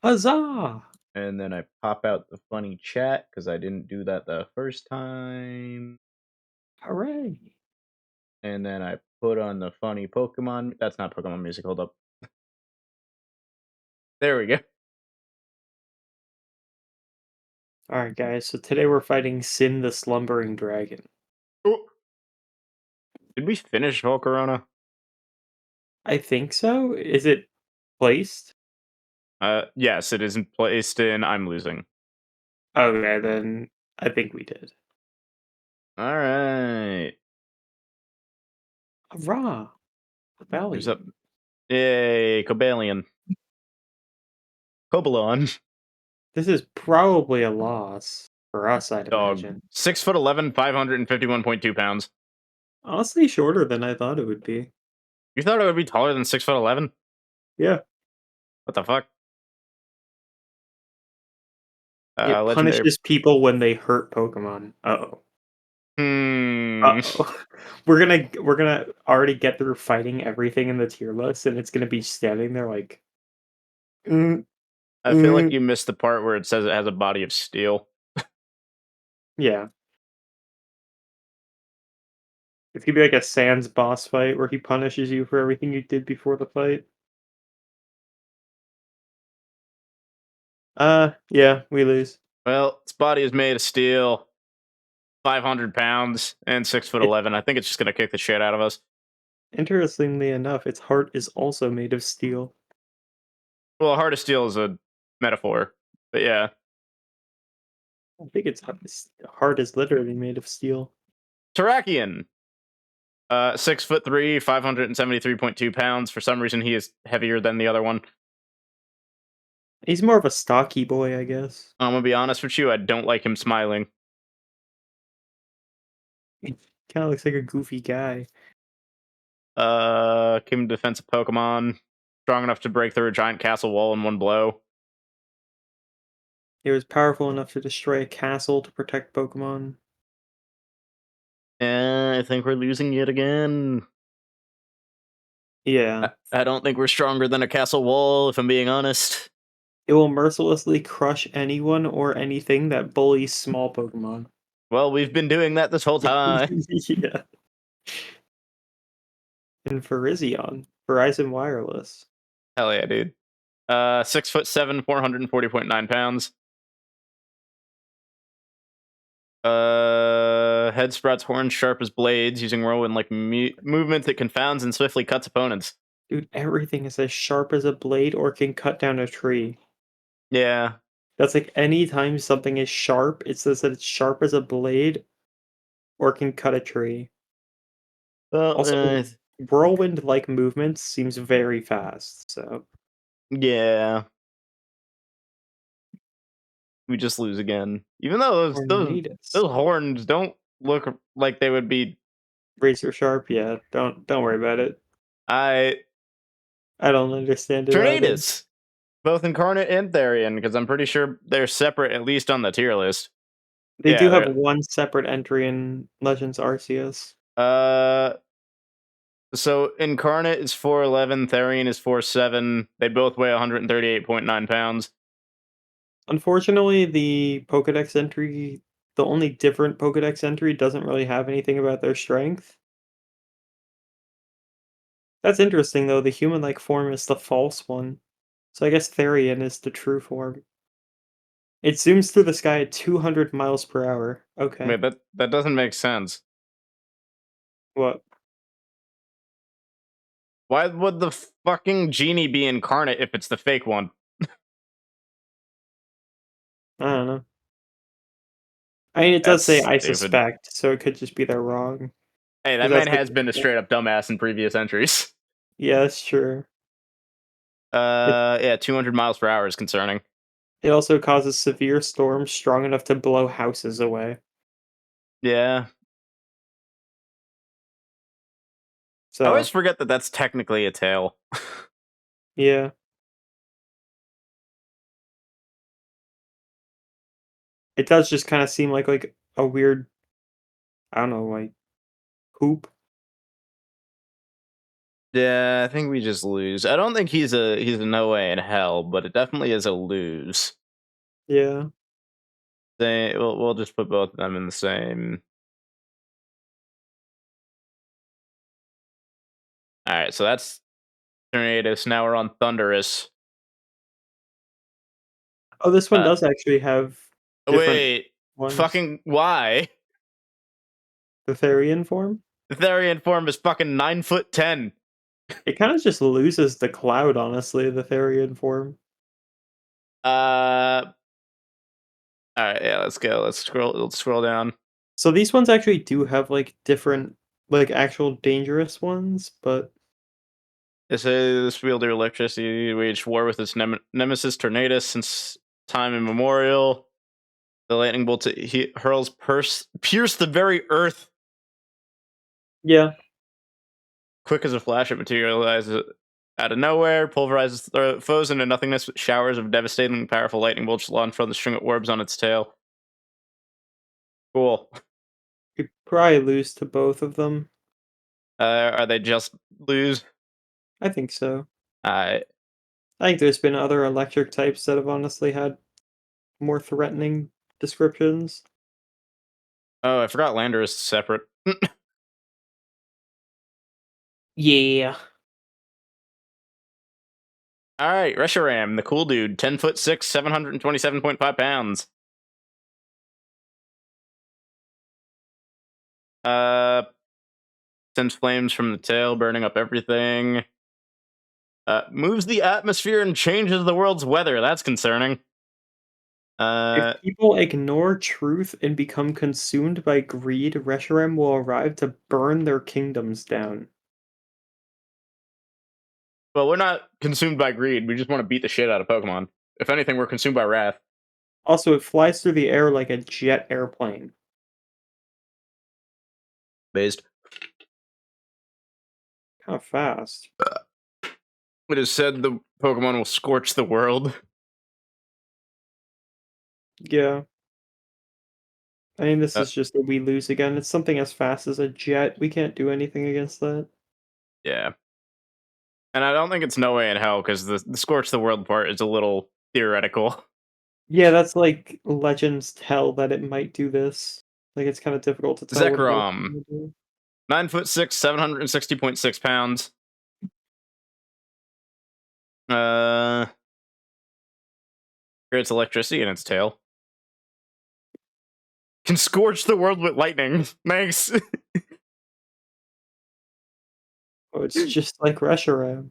Huzzah! And then I pop out the funny chat because I didn't do that the first time. Hooray! And then I put on the funny Pokemon. That's not Pokemon music. Hold up. There we go. Alright, guys, so today we're fighting Sin the Slumbering Dragon. Oh, did we finish Volcarona? I think so? Is it placed? Yes, it isn't placed in. I'm losing. Okay, then I think we did. All right. Hurrah! Who's up? Rebellion. Yay, Cobalion. Cobalon. This is probably a loss for us, I'd Dog. imagine. 6'11", 551.2 pounds. Honestly, shorter than I thought it would be. You thought it would be taller than 6'11"? Yeah. What the fuck? It Legendary. punishes people when they hurt Pokemon. Uh-oh. Hmm. Uh-oh. We're gonna already get through fighting everything in the tier list, and it's gonna be standing there like, "Mm, I feel like mm." you missed the part where it says it has a body of steel. Yeah. It's gonna be like a Sans boss fight where he punishes you for everything you did before the fight. Yeah, we lose. Well, its body is made of steel, 500 pounds, and 6'11". I think it's just gonna kick the shit out of us. Interestingly enough, its heart is also made of steel. Well, heart of steel is a metaphor, but yeah. I think its heart is literally made of steel. Terrakion, 6'3", 573.2 pounds. For some reason, he is heavier than the other one. He's more of a stocky boy, I guess. I'm gonna be honest with you. I don't like him smiling. He kind of looks like a goofy guy. Came defensive Pokemon, strong enough to break through a giant castle wall in one blow. He was powerful enough to destroy a castle to protect Pokemon. And I think we're losing yet again. Yeah. I don't think we're stronger than a castle wall, if I'm being honest. It will mercilessly crush anyone or anything that bullies small Pokemon. Well, we've been doing that this whole time. Yeah. And Verizon Wireless. Hell yeah, dude. 6'7", 440.9 pounds. Head sprouts horns sharp as blades, using whirlwind like movement that confounds and swiftly cuts opponents. Dude, everything is as sharp as a blade or can cut down a tree. Yeah. That's like anytime something is sharp, it says that it's sharp as a blade or can cut a tree. Well, Also, whirlwind-like movements seems very fast, so yeah. We just lose again. Even though Tornadus. those horns don't look like they would be. Razor sharp, yeah. Don't worry about it. I I don't understand it either. Tornadus, both Incarnate and Therian, because I'm pretty sure they're separate, at least on the tier list. They Yeah, do have they're. one separate entry in Legends Arceus. Uh, so Incarnate is 4'11", Therian is 4'7". They both weigh 138.9 pounds. Unfortunately, the only different Pokédex entry doesn't really have anything about their strength. That's interesting though, the human-like form is the false one. So I guess Therian is the true form. It zooms through the sky at 200 miles per hour. Okay. Wait, that doesn't make sense. What? Why would the fucking genie be Incarnate if it's the fake one? I don't know. I mean, it does That's say "I stupid. suspect," so it could just be they're wrong. Hey, that Because man that's like has been a straight up dumbass in previous entries. yeah, that's true. It Yeah, 200 miles per hour is concerning. it also causes severe storms strong enough to blow houses away. Yeah. I always So, forget that that's technically a tail. yeah. It does just kinda seem like a weird, I don't know, like, hoop. Yeah, I think we just lose. I don't think he's a no way in hell, but it definitely is a lose. Yeah. We'll just put both of them in the same. All right, so that's Tornadus. Now we're on Thunderous. Oh, this one Uh, does actually have different wait, ones. fucking why? The Therian form? The Therian form is fucking 9'10". It kind of just loses the cloud, honestly, the Therian form. Uh, all right, yeah, let's go. Let's scroll down. So these ones actually do have like different, like actual dangerous ones, but It says wielder electricity waged war with its nemesis Tornadus since time immemorial. The lightning bolt he hurls pierce the very earth. yeah, Quick as a flash, it materializes out of nowhere, pulverizes foes into nothingness with showers of devastating, powerful lightning bolts launched from the string of orbs on its tail. Cool. you probably lose to both of them. Are they just lose? I think so. Uh, I think there's been other electric types that have honestly had more threatening descriptions. oh, I forgot Lander is separate. Yeah. All right, Reshiram, the cool dude, 10'6", 727.5 pounds. Uh, sends flames from the tail, burning up everything. Moves the atmosphere and changes the world's weather. That's concerning. If Uh, people ignore truth and become consumed by greed, Reshiram will arrive to burn their kingdoms down. well, we're not consumed by greed. We just want to beat the shit out of Pokemon. If anything, we're consumed by wrath. Also, it flies through the air like a jet airplane. Based. Kind of fast. It is said the Pokemon will scorch the world. Yeah. I mean, this Uh, is just that we lose again. It's something as fast as a jet. We can't do anything against that. yeah. And I don't think it's no way in hell because the scorch the world part is a little theoretical. Yeah, that's like legends tell that it might do this. Like, it's kind of difficult to tell what it actually Zekrom, will do. 9'6", 760.6 pounds. Uh, creates electricity in its tail. Can scorch the world with lightning. Thanks. Oh, it's just like Reshiram.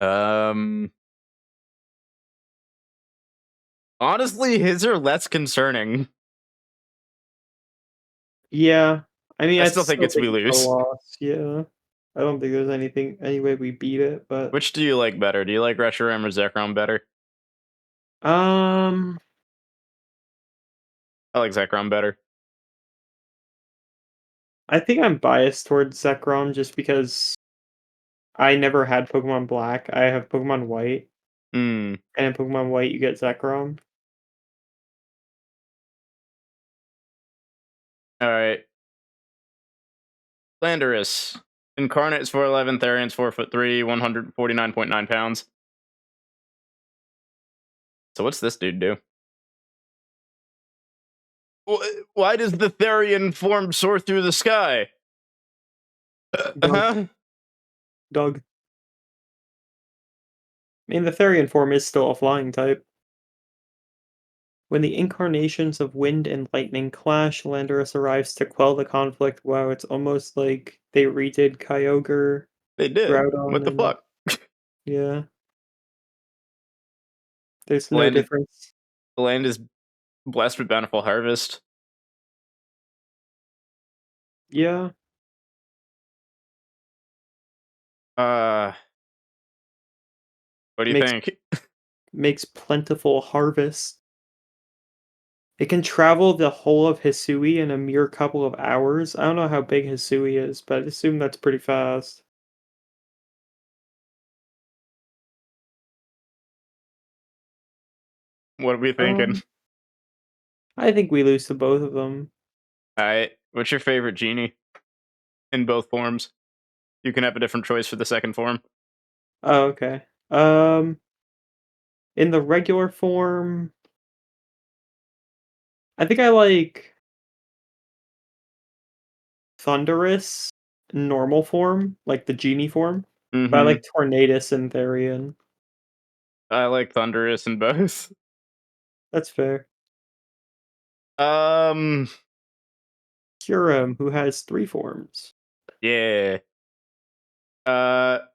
um, honestly, his are less concerning. Yeah. I mean, I I still think still it's think we it's a lose. loss. Yeah. I don't think there's any way we beat it, but Which do you like better? Do you like Reshiram or Zekrom better? um, I like Zekrom better. I think I'm biased towards Zekrom just because I never had Pokemon Black. I have Pokemon White, Hmm. and in Pokemon White you get Zekrom. All right. Landorus. Incarnate is 4'11", Therian's 4'3", 149.9 pounds. So what's this dude do? Why does the Therian form soar through the sky? Doug. Huh? Doug. I mean, the Therian form is still a flying type. When the incarnations of wind and lightning clash, Landorus arrives to quell the conflict. Wow, it's almost like they redid Kyogre, They did. What Groudon, the and fuck? yeah, there's The no land is, difference. the land is blessed with bountiful harvest. Yeah, Uh, what do you makes think? makes plentiful harvest. It can travel the whole of Hisui in a mere couple of hours. I don't know how big Hisui is, but I assume that's pretty fast. What are we thinking? Um, I think we lose to both of them. All right. What's your favorite genie? in both forms. You can have a different choice for the second form. Oh, okay. In the regular form, I think I like Thunderous normal form, like the genie form, but I Mm-hmm. like Tornadus and Therian. I like Thunderous in both. That's fair. Um, Kyurem, who has 3 forms. yeah.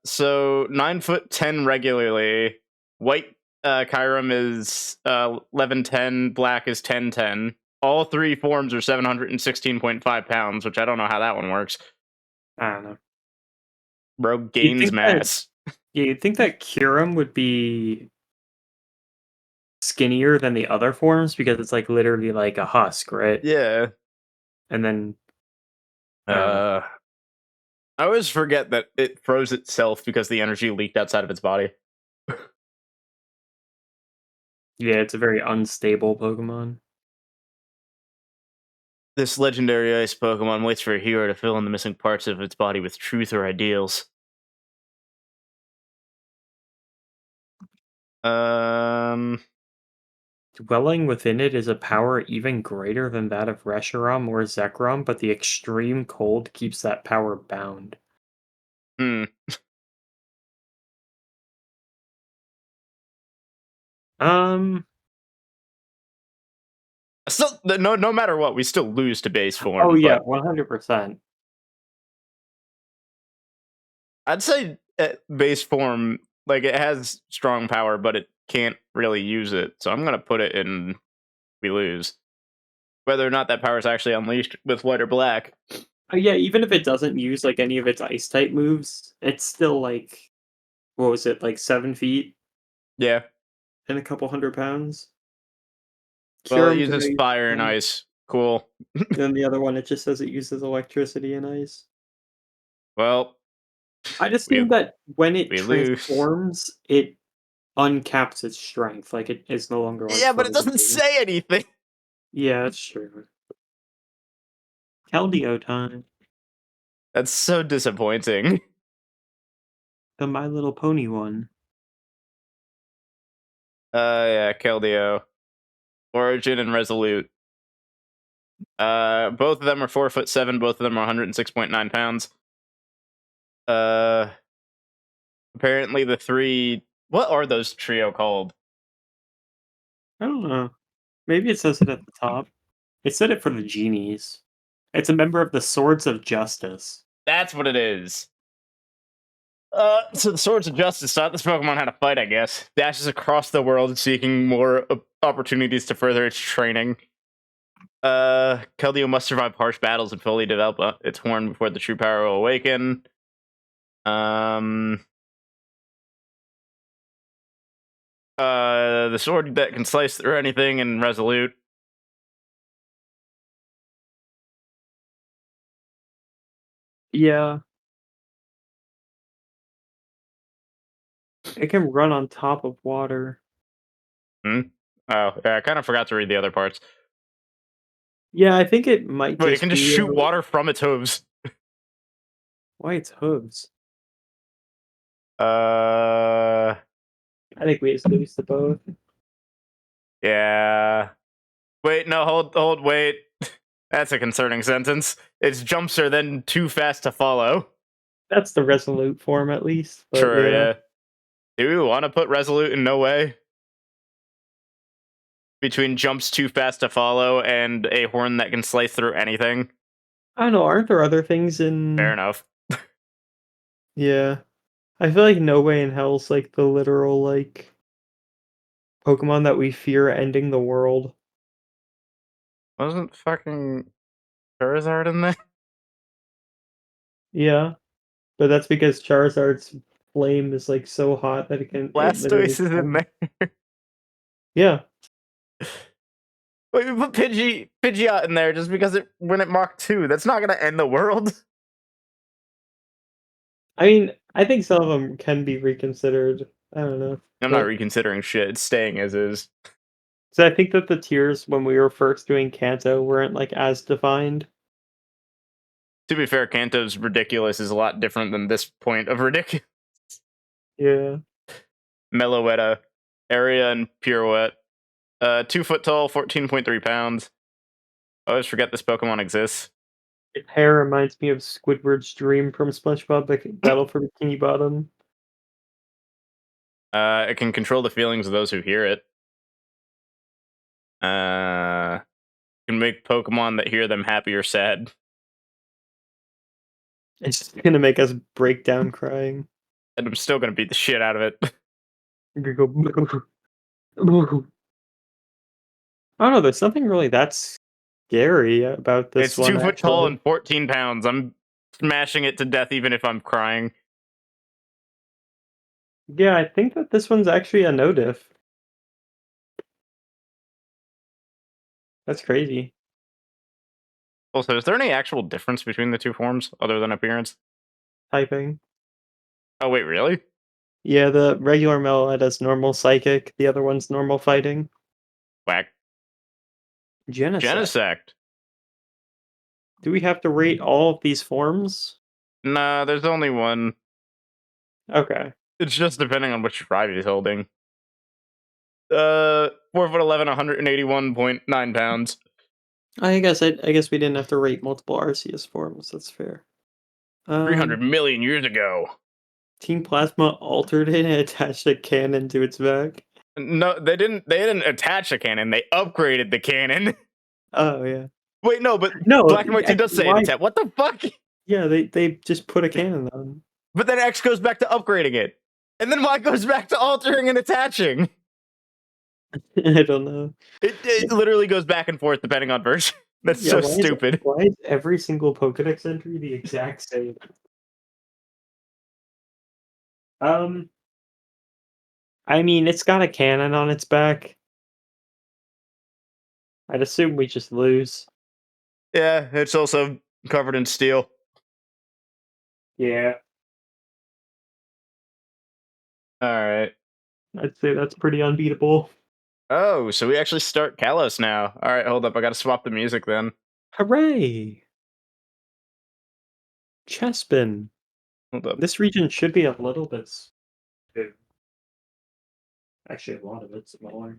So 9'10" regularly. White Kyurem is 11'10", black is 10'10". All three forms are 716.5 pounds, which I don't know how that one works. I don't know. Bro You'd gains think that mass. yeah, you'd think that Kyurem would be skinnier than the other forms because it's like literally like a husk, right? Yeah. And then I don't know. Uh, I always forget that it froze itself because the energy leaked outside of its body. Yeah, it's a very unstable Pokemon. This legendary ice Pokemon waits for a hero to fill in the missing parts of its body with truth or ideals. Um, Dwelling within it is a power even greater than that of Reshiram or Zekrom, but the extreme cold keeps that power bound. hmm. Um. Still, no matter what, we still lose to base Oh form. yeah, But 100%. I'd say at base form, like it has strong power, but it can't really use it. So I'm gonna put it in. We lose. Whether or not that power is actually unleashed with white or black. Yeah, even if it doesn't use like any of its ice type moves, it's still like what was it, like 7 feet Yeah. and a couple 100 pounds? Well, it Kyurem's a uses very fire and strong. ice. Cool. Then the other one, it just says it uses electricity and ice. Well, I just we assume that when it we lose. transforms, it uncaps its strength. Like it is no longer like Yeah, but it frozen. doesn't say anything. Yeah, that's true. Keldeo time. That's so disappointing. The My Little Pony one. Yeah, Keldeo. Origin and Resolute. Both of them are 4'7". Both of them are 106.9 pounds. Uh, Apparently the three. What are those trio called? I don't know. Maybe it says it at the top. It said it for the genies. It's a member of the Swords of Justice. That's what it is. So the Swords of Justice taught this Pokemon how to fight, I guess. Dashes across the world seeking more opportunities to further its training. Keldeo must survive harsh battles and fully develop its horn before the true power will awaken. Um, the sword that can slice through anything and Resolute. Yeah, it can run on top of water. Hmm? Oh, yeah, I kind of forgot to read the other parts. Yeah, I think it might Wait, it just can just be shoot water from its hooves. why it's hooves. Uh, I think we just lose the both. yeah. Wait, no, wait. That's a concerning sentence. Its jumps are then too fast to follow. That's the Resolute form at least, but Sure, yeah. yeah. Do we want to put Resolute in no way? Between jumps too fast to follow and a horn that can slice through anything? I don't know, aren't there other things Fair in enough. yeah. I feel like No Way in Hell's like the literal like Pokemon that we fear ending the world. Wasn't fucking Charizard in there? Yeah, but that's because Charizard's flame is like so hot that it literally Blastoise is in can. there. Yeah. Wait, we put Pidgeot in there just because when it Mach 2. That's not gonna end the world. I mean, I think some of them can be reconsidered. I don't know. I'm not But reconsidering shit. It's staying as is. so I think that the tiers when we were first doing Kanto weren't like as defined. To be fair, Kanto's ridiculous is a lot different than this point of ridiculous. Yeah. Meloetta, area and pirouette. 2 foot tall, 14.3 pounds. I always forget this Pokemon exists. Its hair reminds me of Squidward's dream from SpongeBob Battle for Bikini Bottom. It can control the feelings of those who hear it. Can make Pokemon that hear them happy or sad. It's gonna make us break down crying. And I'm still gonna beat the shit out of it. You're gonna go. I don't know. There's nothing really that scary about this It's one, 2 foot tall actually. and 14 pounds. I'm smashing it to death even if I'm crying. Yeah, I think that this one's actually a no diff. That's crazy. Also, is there any actual difference between the two forms other than appearance? Typing. Oh, wait, really? Yeah, the regular Meloetta has normal psychic. The other one's normal fighting. Whack. Genesect. Genesect. Do we have to rate all of these forms? Nah, there's only one. Okay. It's just depending on which tribe he's holding. 4'11", 181.9 pounds. I guess we didn't have to rate multiple Arceus forms. That's fair. 300 million years ago. Team Plasma altered it and attached a cannon to its back. No, they didn't. They didn't attach a cannon. They upgraded the cannon. Oh yeah. Wait, no, but No, Black and White 2 does say why? it. What the fuck? Yeah, they just put a cannon on. But then X goes back to upgrading it, and then Y goes back to altering and attaching. I don't know. It literally goes back and forth depending on version. That's Yeah, so stupid. why is every single Pokedex entry the exact same? I mean, it's got a cannon on its back. I'd assume we just lose. Yeah, it's also covered in steel. Yeah, All right. I'd say that's pretty unbeatable. Oh, so we actually start Kalos now. All right, hold up. I got to swap the music then. Hooray! Chespin. Hold up. This region should be a little bit big. Actually, a lot of it's smaller.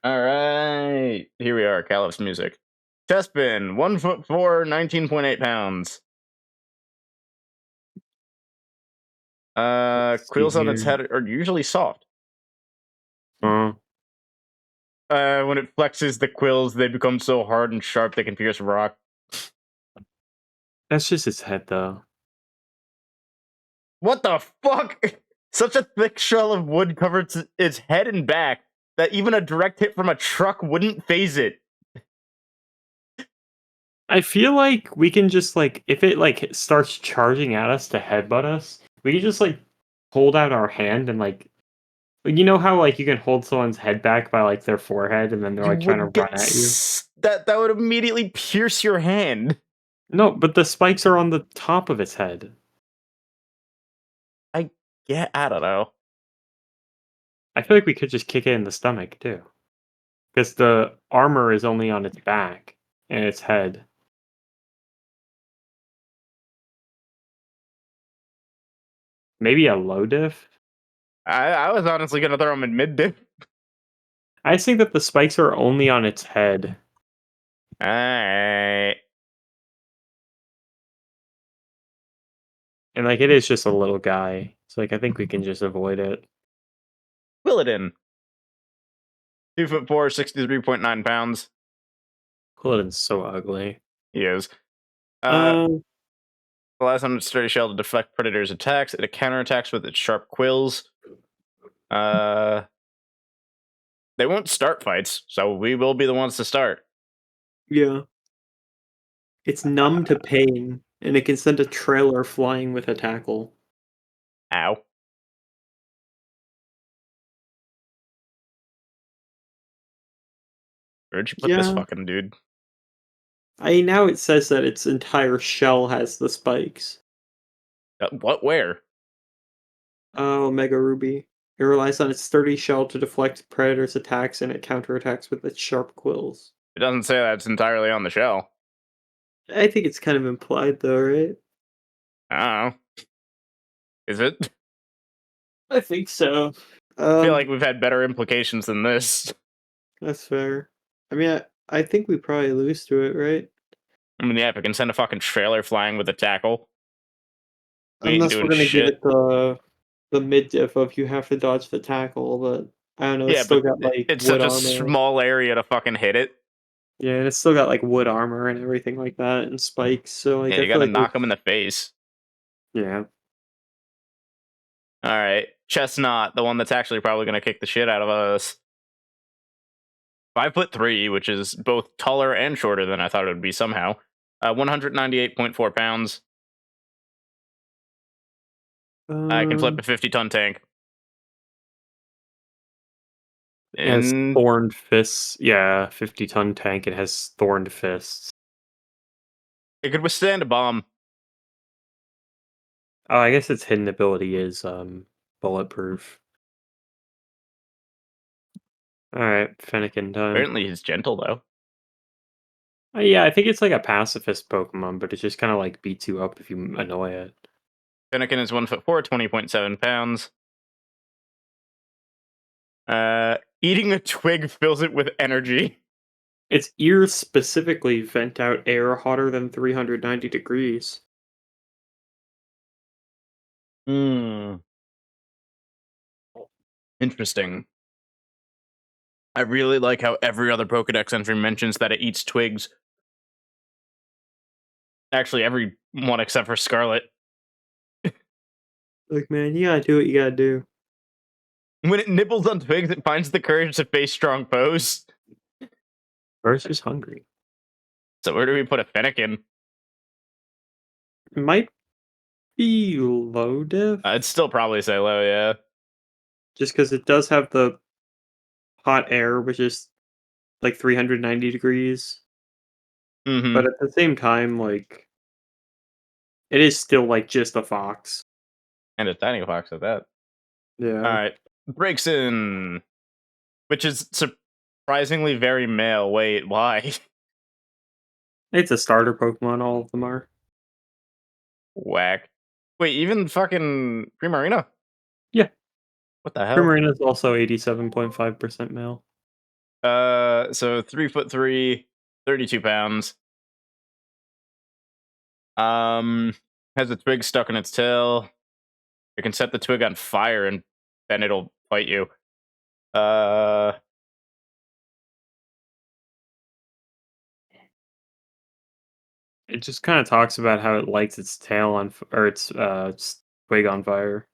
All right. Here we are, Kalos music. Chespin, 1'4", 19.8 pounds. Let's see Quills on its here. head are usually soft. Uh, When it flexes the quills, they become so hard and sharp they can pierce rock. that's just its head, though. What the fuck? Such a thick shell of wood covers its head and back that even a direct hit from a truck wouldn't phase it. I feel like we can just if it starts charging at us to headbutt us, we can just hold out our hand and you know how you can hold someone's head back by their forehead and then they're You trying to would run get at you. that would immediately pierce your hand. No, but the spikes are on the top of its head. I don't know. I feel like we could just kick it in the stomach too. Because the armor is only on its back and its head. Maybe a low diff? I was honestly gonna throw him in mid diff. I think that the spikes are only on its head. Alright. And it is just a little guy. So I think we can just avoid it. Quilladin. 2'4", 63.9 pounds. Quilladin's so ugly. He is. Um, Relies on its sturdy shell to deflect predators' attacks. It counterattacks with its sharp quills. They won't start fights, so we will be the ones to start. yeah. It's numb to pain, and it can send a trailer flying with a tackle. Ow. Where'd you put this Yeah. fucking dude? Now it says that its entire shell has the spikes. What? Where? Omega Ruby. It relies on its sturdy shell to deflect predators' attacks, and it counterattacks with its sharp quills. It doesn't say that it's entirely on the shell. I think it's kind of implied though, right? I don't know. Is it? I think so. I feel like we've had better implications than this. That's fair. I mean, I think we probably lose to it, right? I mean, yeah, if it can send a fucking trailer flying with a tackle, we ain't Unless we're doing gonna give shit. it the mid diff of you have to dodge the tackle, but I don't know. It's Yeah, still but got like it's wood such a armor. small area to fucking hit it. Yeah, and it's still got like wood armor and everything like that, and spikes. So Yeah, like, I you feel gotta like knock him in the face. yeah, All right, Chestnut, the one that's actually probably gonna kick the shit out of us. 5'3", which is both taller and shorter than I thought it would be somehow. 198.4 pounds. I can flip um, a 50-ton tank. it has And thorned fists. Yeah, 50-ton tank. It has thorned fists. it could withstand a bomb. Oh, I guess its hidden ability is bulletproof. All right, Fennekin time. Apparently he's gentle though. Yeah, I think it's like a pacifist Pokemon, but it just kind of like beats you up if you annoy it. Fennekin is 1'4", 20.7 pounds. Eating a twig fills it with energy. Its ears specifically vent out air hotter than 390 degrees. Hmm. Interesting. I really like how every other Pokedex entry mentions that it eats twigs. Actually, every one except for Scarlet. Like, man, you gotta do what you gotta do. When it nibbles on twigs, it finds the courage to face strong foes. First is hungry. So where do we put a Fennekin? It might be low diff, I'd still probably say low, yeah. just because it does have the hot air, which is like 390 degrees. But Mm-hmm. at the same time, like, it is still like just a fox. And a tiny fox at that. All Yeah. right. Breaks in, which is surprisingly very male. Wait, why? It's a starter Pokemon, all of them are. Whack. Wait, even fucking Primarina? Yeah. What the hell? Primarina is also 87.5% male. So 3'3", 32 pounds. Has a twig stuck in its tail. You can set the twig on fire and then it'll fight you. Uh, It just kind of talks about how it lights its tail on, or its twig on fire.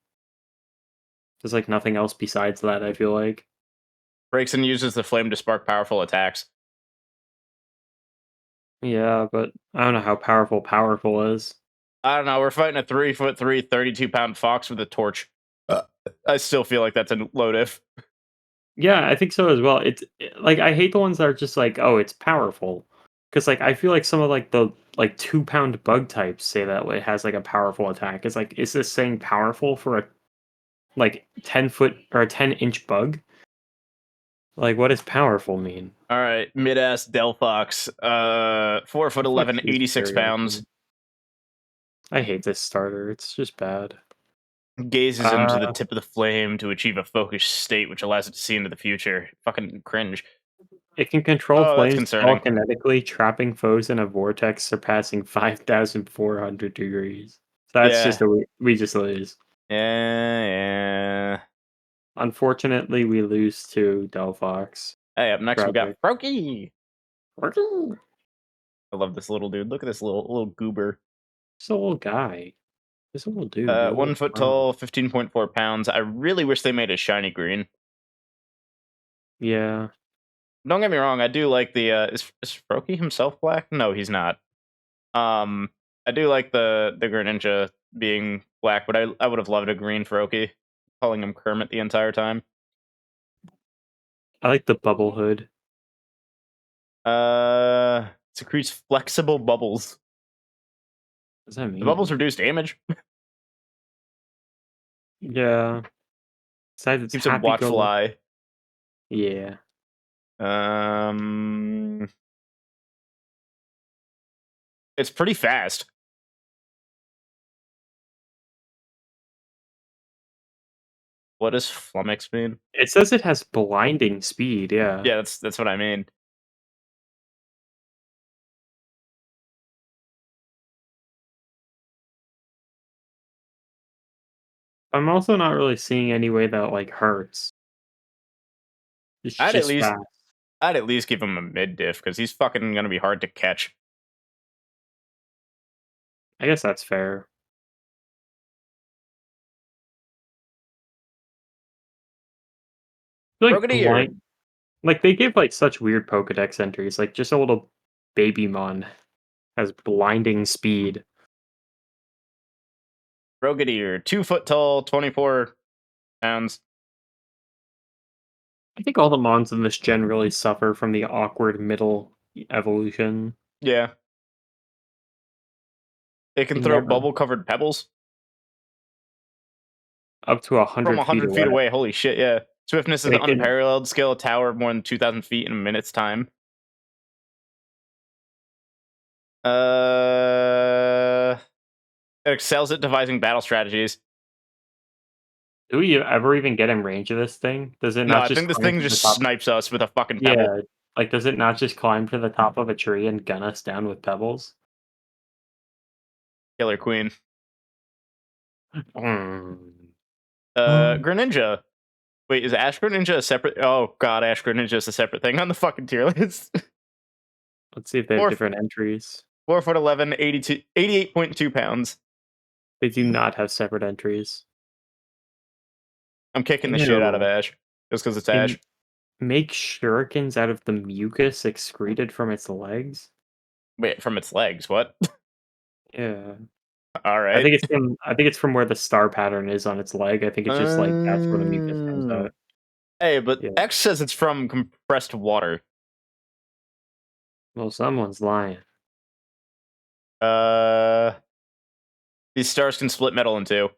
There's like nothing else besides that, I feel like. breaks and uses the flame to spark powerful attacks. Yeah, but I don't know how powerful is. I don't know. We're fighting a 3'3", 32-pound fox with a torch. I still feel like that's a low diff. Yeah, I think so as well. Like I hate the ones that are just like, oh, it's powerful. Because like I feel like some of like the like 2 pound bug types say that it has like a powerful attack. It's like, is this saying powerful for a like 10 foot or a 10-inch bug? Like what does powerful mean? All right, mid-ass Delphox. 4'11", Fox is 86 very pounds. ugly. I hate this starter. It's just bad. Gazes into the Uh, tip of the flame to achieve a focused state, which allows it to see into the future. Fucking cringe. it can control Oh, that's flames concerning. telekinetically, trapping foes in a vortex surpassing 5,400 degrees. So that's just Yeah, we just lose. yeah. Unfortunately, we lose to Delphox. Hey, up next we got Tragic. Froakie. Just I love this little dude. Look at this little goober. a little guy. Just a little dude. He's a 1 foot little tall, 15.4 pounds. I really wish they made it shiny green. yeah. Don't get me wrong, I do like the is Froakie himself black? No, he's not. Um I do like the Greninja being black, but I would have loved a green Froakie. Calling him Kermit the entire time. I like the bubble hood. Secretes flexible bubbles. What does that The bubbles mean? reduce damage. Yeah. Besides, it's Keeps him happy watch go. fly. Yeah. It's pretty fast. What does flummox mean? It says it has blinding speed, yeah. Yeah, that's what I mean. I'm also not really seeing any way that, like, hurts. It's I'd at just least fast. I'd at least give him a mid diff because he's fucking gonna be hard to catch. I guess that's fair. I feel like Brigadier. blind like, they give, like, such weird Pokédex entries, like, just a little Babymon has blinding speed. Brigadier, 2 foot tall, 24 pounds. I think all the mons in this gen really suffer from the awkward middle evolution. Yeah. It They can throw never bubble covered pebbles up to from 100 feet 100 feet away. away. Holy shit, yeah. Swiftness is And it can unparalleled. Scale a tower of more than 2,000 feet in a minute's time. Uh, it excels at devising battle strategies. do we ever even get in range of this thing? Does it No, not I just think this climb thing to the just top? snipes us with a fucking pebble. Yeah, like, does it not just climb to the top of a tree and gun us down with pebbles? Killer Queen. Mm. Greninja. Wait, is Ash Greninja a separate? Oh god, Ash Greninja is a separate thing on the fucking tier list. Let's see if they have four, different entries. 4 foot 11, 82, 88.2 pounds. They do not have separate entries. I'm kicking the shit out of Ew. Ash just because it's They Ash. make shurikens out of the mucus excreted from its legs? Wait, from its legs? What? Yeah. All right. I think it's from where the star pattern is on its leg. I think it's just, like, that's where the mucus comes Um, out. hey, but Yeah. X says it's from compressed water. Well, someone's lying. Uh, these stars can split metal in two.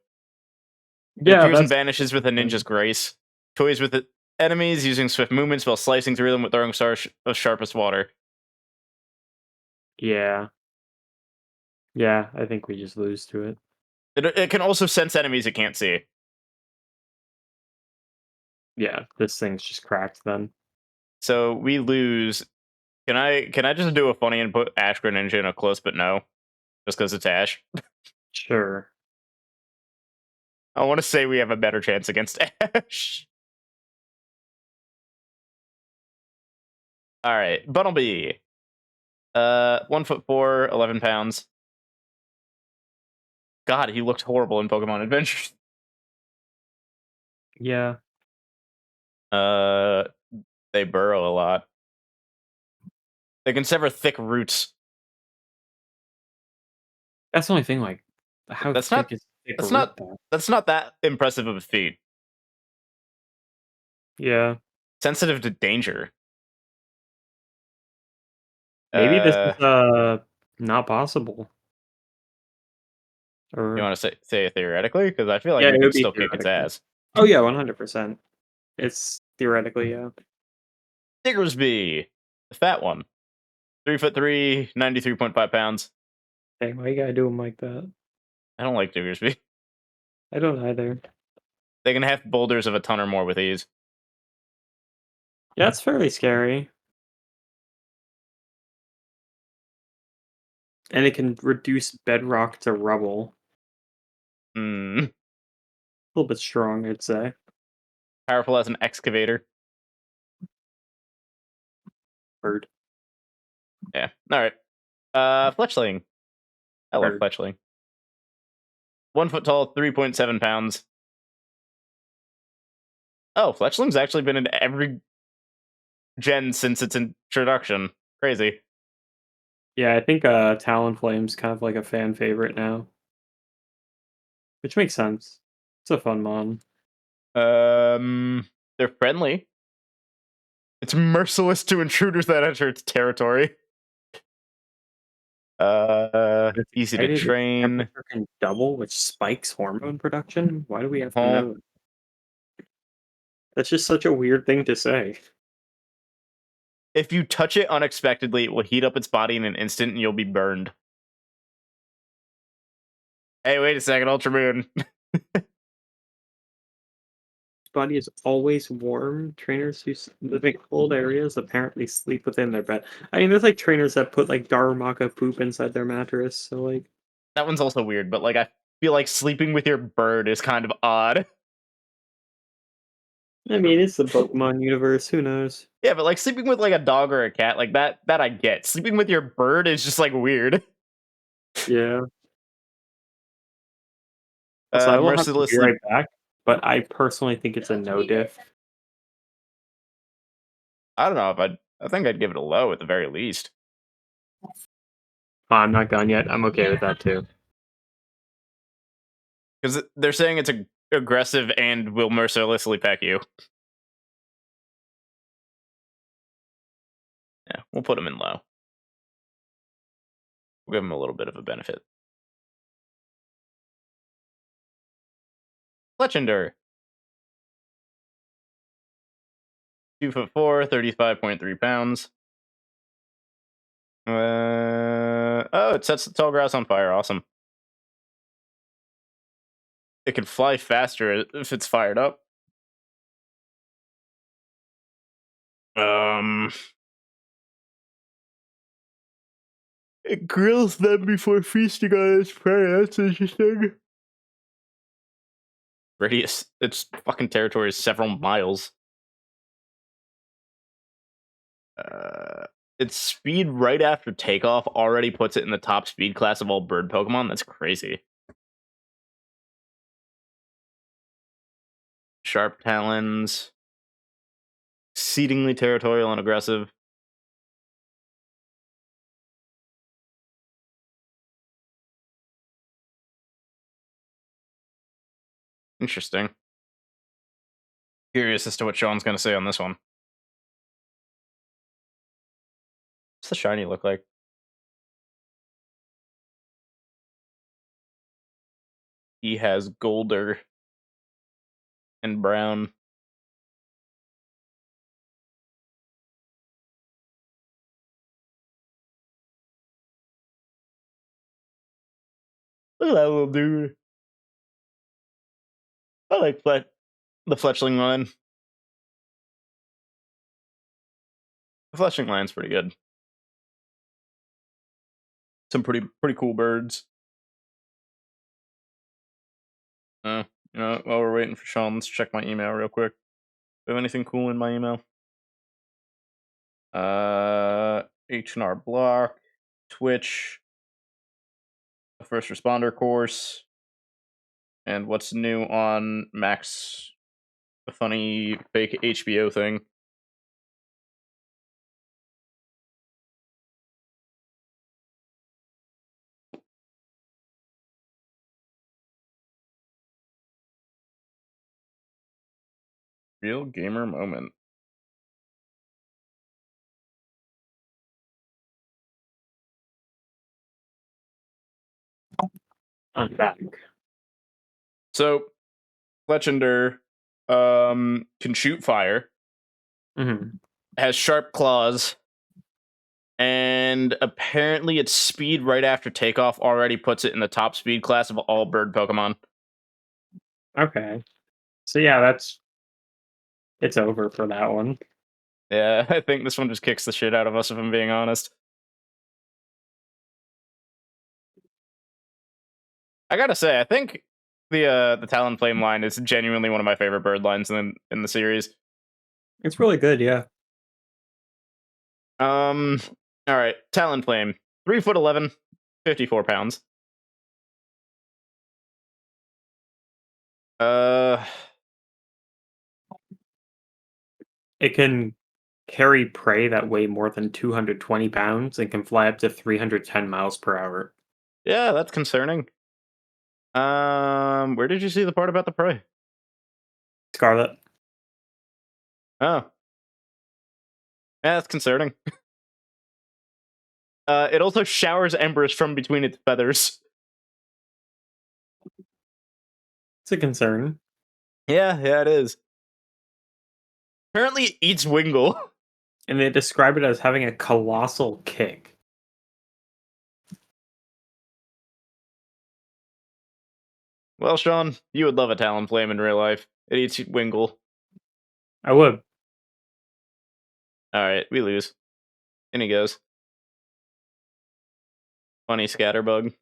It Yeah, appears and that's vanishes with a ninja's interesting. grace. Toys with enemies using swift movements while slicing through them with throwing stars of sharpest water. Yeah. Yeah, I think we just lose to it. It can also sense enemies it can't see. Yeah, this thing's just cracked then. So we lose. Can I just do a funny and put Ash Greninja in a close but no? Just because it's Ash. Sure. I want to say we have a better chance against Ash. All right, Bunnelby. 1 foot 4, 11 pounds. God, he looked horrible in Pokemon Adventure. Yeah. Uh, they burrow a lot. They can sever thick roots. That's the only thing, like, how That's thick not. is a thick That's root not. though? That's not that impressive of a feat. Yeah. Sensitive to danger. Maybe this is, Uh, not possible. you Or want to say theoretically? Because I feel like yeah, we it could would be still kick its theoretically. ass. Oh, yeah, 100%. It's theoretically, yeah. Diggersby, the fat one. 3 foot 3, 93.5 pounds. Dang, why you gotta do them like that? I don't like Diggersby. I don't either. They can have boulders of a ton or more with ease. Yeah, it's fairly scary. And it can reduce bedrock to rubble. Hmm. A little bit strong, I'd say. Powerful as an excavator. Bird. Yeah. All right. Fletchling. I love Bird. Fletchling. 1 foot tall, 3.7 pounds. Oh, Fletchling's actually been in every gen since its introduction. Crazy. Yeah, I think Talonflame's kind of like a fan favorite now. Which makes sense. It's a fun mon. They're friendly. It's merciless to intruders that enter its territory. But it's Easy to excited, its train. temperature can double, which spikes hormone production? Why do we have to Home. know? That's just such a weird thing to say. If you touch it unexpectedly, it will heat up its body in an instant and you'll be burned. Hey, wait a second, Ultra Moon. Body is always warm. Trainers who live in cold areas apparently sleep within their bed. I mean, there's like trainers that put like Darumaka poop inside their mattress. So like, That one's also weird, but like I feel like sleeping with your bird is kind of odd. I mean, it's the Pokemon universe. Who knows? Yeah, but like sleeping with like a dog or a cat, like that I get. Sleeping with your bird is just like weird. Yeah. Also, I will have to be Mercilessly. right back, but I personally think it's a no diff. I don't know if I think I'd give it a low at the very least. I'm not gone yet. I'm okay with that too. Because they're saying it's aggressive and will mercilessly peck you. Yeah, we'll put him in low. We'll give him a little bit of a benefit. Fletchender. 2'4", 35.3 pounds. Oh, it sets the tall grass on fire. Awesome. It can fly faster if it's fired up. It grills them before feasting on its prey. That's interesting. Radius. Its fucking territory is several miles. Its speed right after takeoff already puts it in the top speed class of all bird Pokemon. That's crazy. Sharp talons. Exceedingly territorial and aggressive. Interesting. Curious as to what Sean's going to say on this one. What's the shiny look like? He has golder and brown. Look at that little dude. I like the fletchling line. The fletchling line's pretty good. Some pretty cool birds. While we're waiting for Sean, let's check my email real quick. Do I have anything cool in my email? H&R Block, Twitch, the first responder course, and what's new on Max, the funny fake HBO thing. Real gamer moment. I'm back. So, Fletchender can shoot fire, Hmm. has sharp claws, and apparently its speed right after takeoff already puts it in the top speed class of all bird Pokemon. Okay. So yeah, it's over for that one. Yeah, I think this one just kicks the shit out of us, if I'm being honest. I gotta say, I think the Talonflame line is genuinely one of my favorite bird lines in the series. It's really good, yeah. Um, all right, Talonflame, 3'11", 54 pounds. Uh, It can carry prey that weigh more than 220 pounds and can fly up to 310 miles per hour. yeah, that's concerning. Where did you see the part about the prey? Scarlet. Oh, yeah, that's concerning. It also showers embers from between its feathers. It's a concern. Yeah, it is. Apparently, it eats Wingull. And they describe it as having a colossal kick. Well, Sean, you would love a Talonflame in real life. It eats Wingle. I would. Alright, we lose. In he goes. Funny Scatterbug.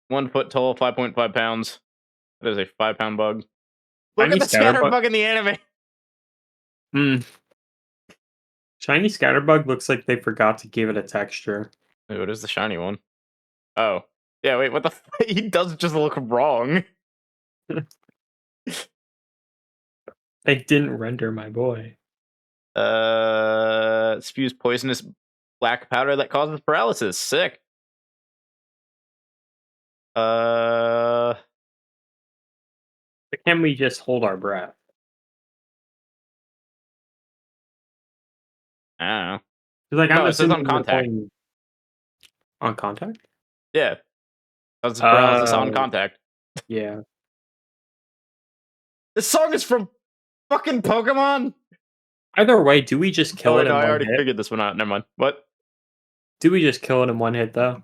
1 foot tall, 5.5 pounds. That is a 5-pound bug. Look Shiny at the Scatterbug. Scatterbug in the anime! Hmm. Shiny Scatterbug looks like they forgot to give it a texture. Ooh, it is the shiny one. Oh. Yeah, wait, what the he does just look wrong. They didn't render my boy. Spews poisonous black powder that causes paralysis. Sick. Uh, But can we just hold our breath? I don't know. 'Cause, like, I'm No, it says on assuming they're contact. playing on contact? Yeah, causes paralysis on contact. Yeah. This song is from fucking Pokemon. Either way, do we just Oh kill wait, it no, in I one already hit? figured this one out. Never mind. What? Do we just kill it in one hit, though?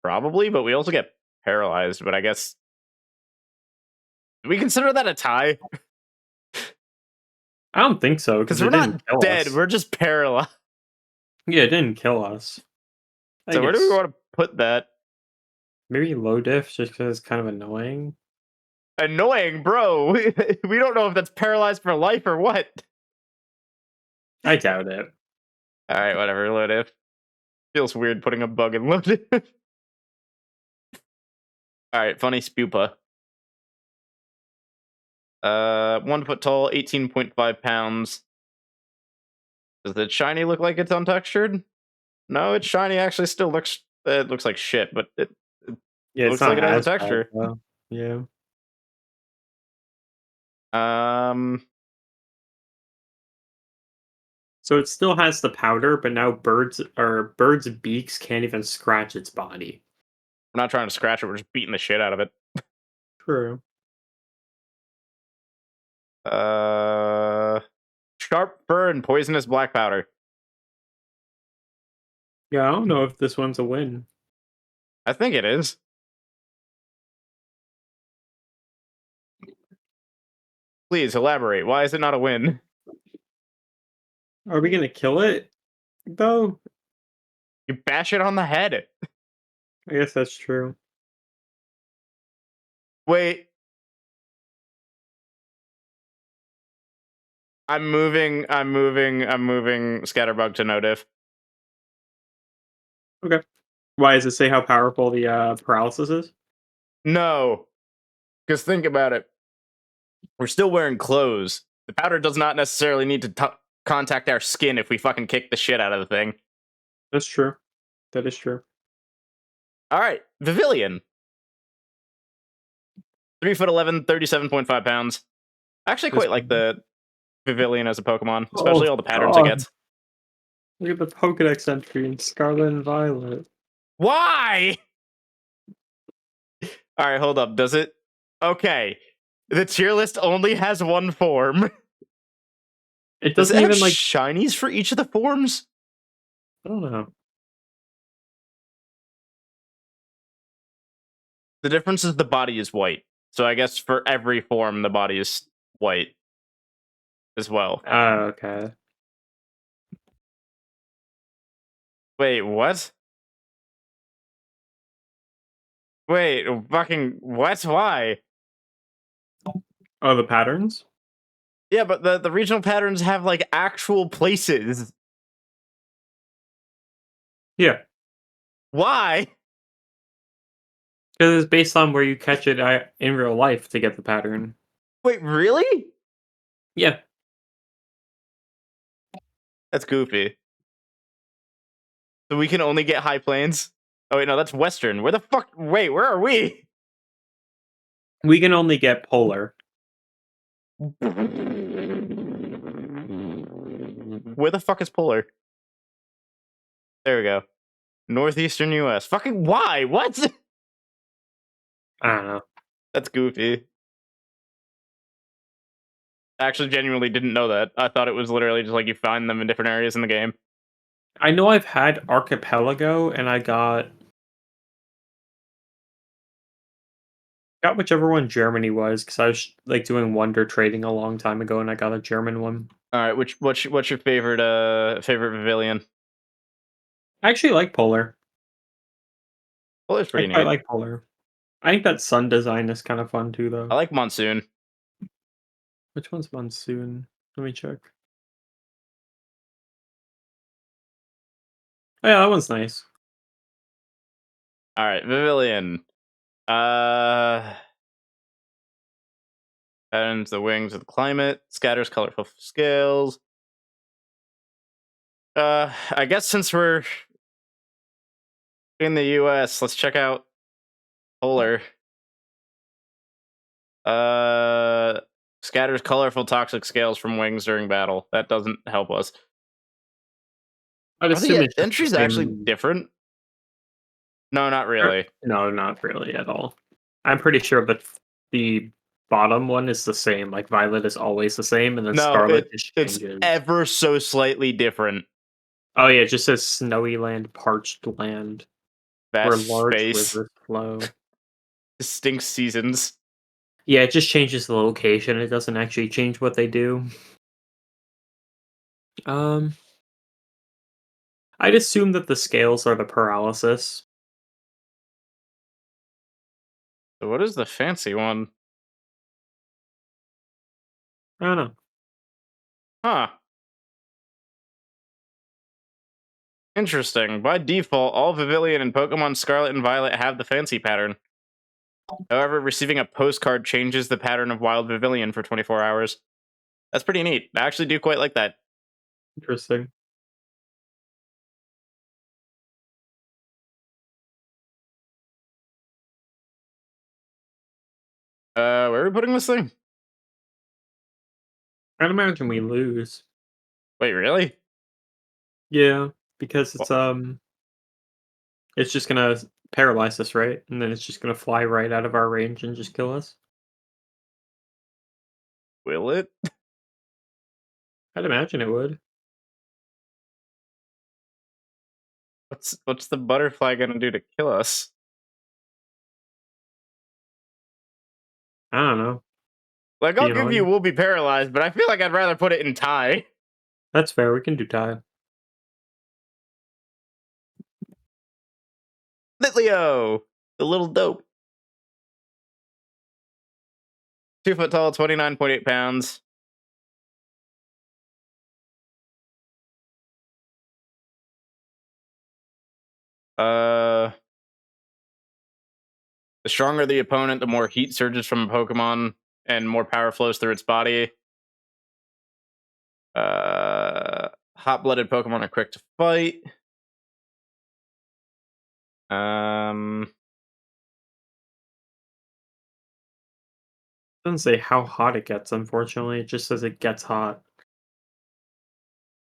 Probably, but we also get paralyzed. But I guess do we consider that a tie? I don't think so, because Because it we're didn't not kill dead. us. We're just paralyzed. Yeah, it didn't kill us. I So where do we guess want to put that? maybe low diff just because it's kind of annoying. Annoying, bro. We don't know if that's paralyzed for life or what. I doubt it. All right, whatever. Low diff. Feels weird putting a bug in low diff. All right, funny Spupa. 1 foot tall, 18.5 pounds. Does the shiny look like it's untextured? No, it's shiny. Actually, still looks. It looks like shit, but it Yeah, it's looks like not it has a as bad, texture. though. Yeah. Um, So it still has the powder, but now birds' beaks can't even scratch its body. we're not trying to scratch it. We're just beating the shit out of it. True. Uh, sharp fur and poisonous black powder. Yeah, I don't know if this one's a win. I think it is. Please elaborate. Why is it not a win? Are we gonna kill it, though? You bash it on the head. I guess that's true. Wait. I'm moving Scatterbug to no diff. Okay. Why does it say how powerful the paralysis is? No. Because think about it. We're still wearing clothes. The powder does not necessarily need to contact our skin if we fucking kick the shit out of the thing. That's true. That is true. All right, Vivillon. 3 foot 11, 37.5 pounds. I actually This quite like the Vivillon as a Pokemon, Oh especially all the patterns it god. gets. Look at the Pokedex entry in Scarlet and Violet. Why? All right, hold up. Does it? Okay. The tier list only has one form. It Does it doesn't have even like shinies for each of the forms? I don't know. The difference is the body is white. So I guess for every form, the body is white as well. Oh, okay. Wait, what? Wait, fucking what? Why? Oh, the patterns? Yeah, but the regional patterns have like actual places. Yeah. Why? Because it's based on where you catch it in real life to get the pattern. Wait, really? Yeah. That's goofy. So we can only get high plains? Oh wait, no, that's western. Where the fuck? Wait, where are we? We can only get polar. Where the fuck is polar? There we go. Northeastern US. Fucking why? What? I don't know. That's goofy. I actually genuinely didn't know that. I thought it was literally just like you find them in different areas in the game. I know I've had Archipelago, and I got whichever one Germany was, because I was, like, doing Wonder Trading a long time ago, and I got a German one. All right, what's your favorite favorite pavilion? I actually like Polar. Well, it's I pretty quite neat. like Polar. I think that sun design is kind of fun too, I though. like Monsoon. Which one's Monsoon? Let me check. Oh, yeah, that one's nice. All right, pavilion. Uh, Patterns the wings of the climate, scatters colorful scales. I guess since we're in the U.S., let's check out Polar. Uh, Scatters colorful toxic scales from wings during battle. That doesn't help us. I'd Are assume the it's just the entries actually same. different? No, not really. No, not really at all. I'm pretty sure that the bottom one is the same. Like Violet is always the same, and then No, Scarlet just it's changes. ever so slightly different. Oh yeah, it just says snowy land, parched land, where Vast large space, rivers flow. distinct seasons. Yeah, it just changes the location. It doesn't actually change what they do. Um, I'd assume that the scales are the paralysis. So what is the fancy one? I don't know. Huh. Interesting. By default, all Vivillon and Pokemon Scarlet and Violet have the fancy pattern. However, receiving a postcard changes the pattern of Wild Vivillon for 24 hours. That's pretty neat. I actually do quite like that. Interesting. Where are we putting this thing? I'd imagine we lose. Wait, really? Yeah, because Well, it's just gonna paralyze us, right? And then it's just gonna fly right out of our range and just kill us. will it? I'd imagine it would. What's the butterfly gonna do to kill us? I don't know. Like, Be I'll give you annoying. we'll be paralyzed, but I feel like I'd rather put it in tie. That's fair. We can do tie. Litleo, the little dope. 2 foot tall, 29.8 pounds. Uh, the stronger the opponent, the more heat surges from a Pokemon and more power flows through its body. Hot-blooded Pokemon are quick to fight. Um, Doesn't say how hot it gets, unfortunately. It just says it gets hot.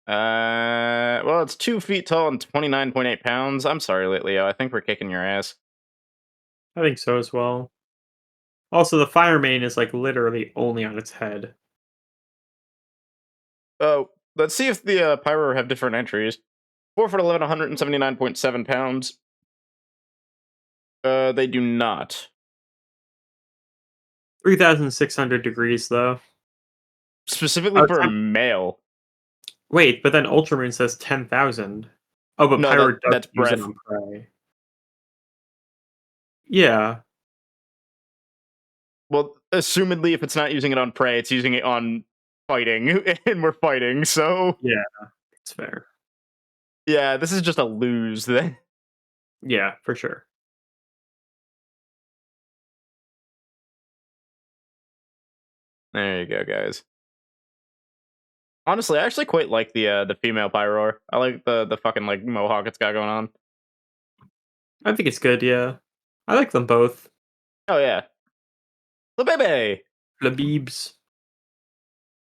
well, it's 2 feet tall and 29.8 pounds. I'm sorry, Litleo. I think we're kicking your ass. I think so as well. Also, the fire main is like literally only on its head. Oh, let's see if the Pyro have different entries. 4 foot 11, 179.7 pounds. They do not. 3,600 degrees though. Specifically Oh, for a male. wait, but then Ultramoon says 10,000. Oh, but No, Pyro does that's use it breath. on prey. Yeah, Well, assumedly, if it's not using it on prey, it's using it on fighting, and we're fighting. So yeah, it's fair. yeah, this is just a lose. Then Yeah, for sure. there you go, guys. Honestly, I actually quite like the female Pyroar. I like the fucking like mohawk it's got going on. I think it's good, yeah. I like them both. Oh yeah, the baby, Labibs.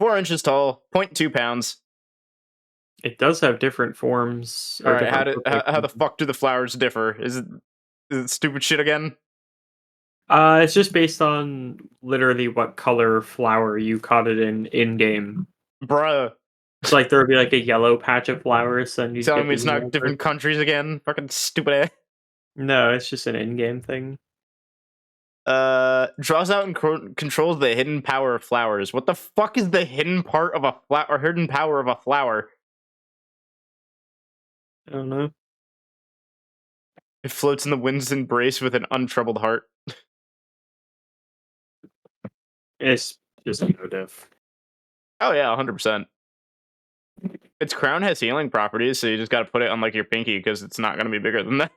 4 inches tall, 0.2 pounds. It does have different forms All or right, different look like how the forms. fuck do the flowers differ? Is it stupid shit again? It's just based on literally what color flower you caught it in game. Bruh. So like there would be like a yellow patch of flowers, and you'd Telling get me the it's not email different version. countries again? Fucking stupid ass. No, it's just an in-game thing. Draws out and controls the hidden power of flowers. What the fuck is the hidden part of a flower or hidden power of a flower? I don't know. It floats in the wind's embrace with an untroubled heart. It's just no diff. Oh yeah, 100%. Its crown has healing properties, so you just gotta put it on like your pinky because it's not gonna be bigger than that.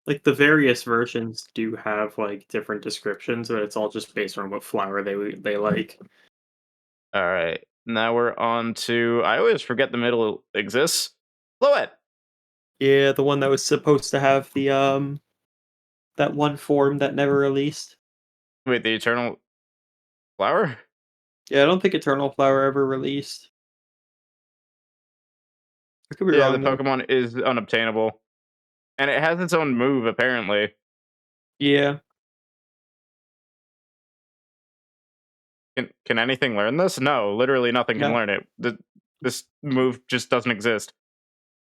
Like the various versions do have like different descriptions, but it's all just based on what flower they like. All right, now we're on to. I always forget the middle exists. Floette. Yeah, the one that was supposed to have the that one form that never released. Wait, the eternal flower? Yeah, I don't think Eternal Flower ever released. I could be Yeah, the wrong though. Pokemon is unobtainable, and it has its own move apparently. Yeah, Can anything learn this? No, literally nothing can no. learn it. This move just doesn't exist.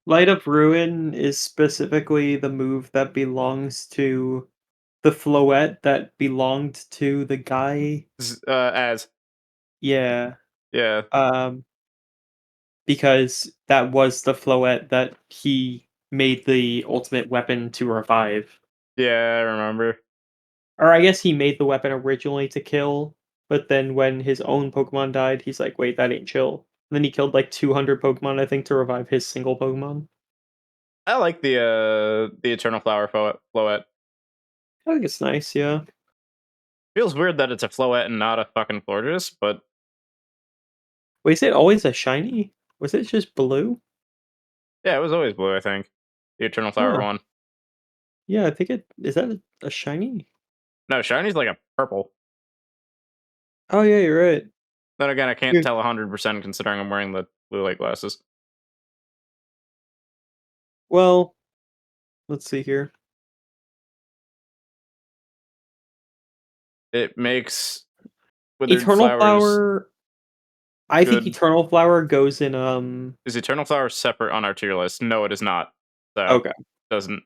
Light of Ruin is specifically the move that belongs to the Floette that belonged to the guy. As Yeah. yeah, Um because that was the Floette that he made the ultimate weapon to revive. yeah, I remember. Or I guess he made the weapon originally to kill, but then when his own Pokemon died, he's like, wait, that ain't chill. And then he killed like 200 Pokemon, I think, to revive his single Pokemon. I like the Eternal Flower Floette. I think it's nice, yeah. Feels weird that it's a Floette and not a fucking Florges, but Wait, is it always a shiny? Was it just blue? yeah, it was always blue. I think the Eternal Flower Huh. one. Yeah, I think it is that a shiny? No, shiny's like a purple. Oh yeah, you're right. Then again, I can't Here, tell 100% considering I'm wearing the blue light glasses. well, let's see here. It makes withered Eternal flowers Flower. I think good. Eternal Flower goes in Is Eternal Flower separate on our tier list? No, it is not. So okay. doesn't.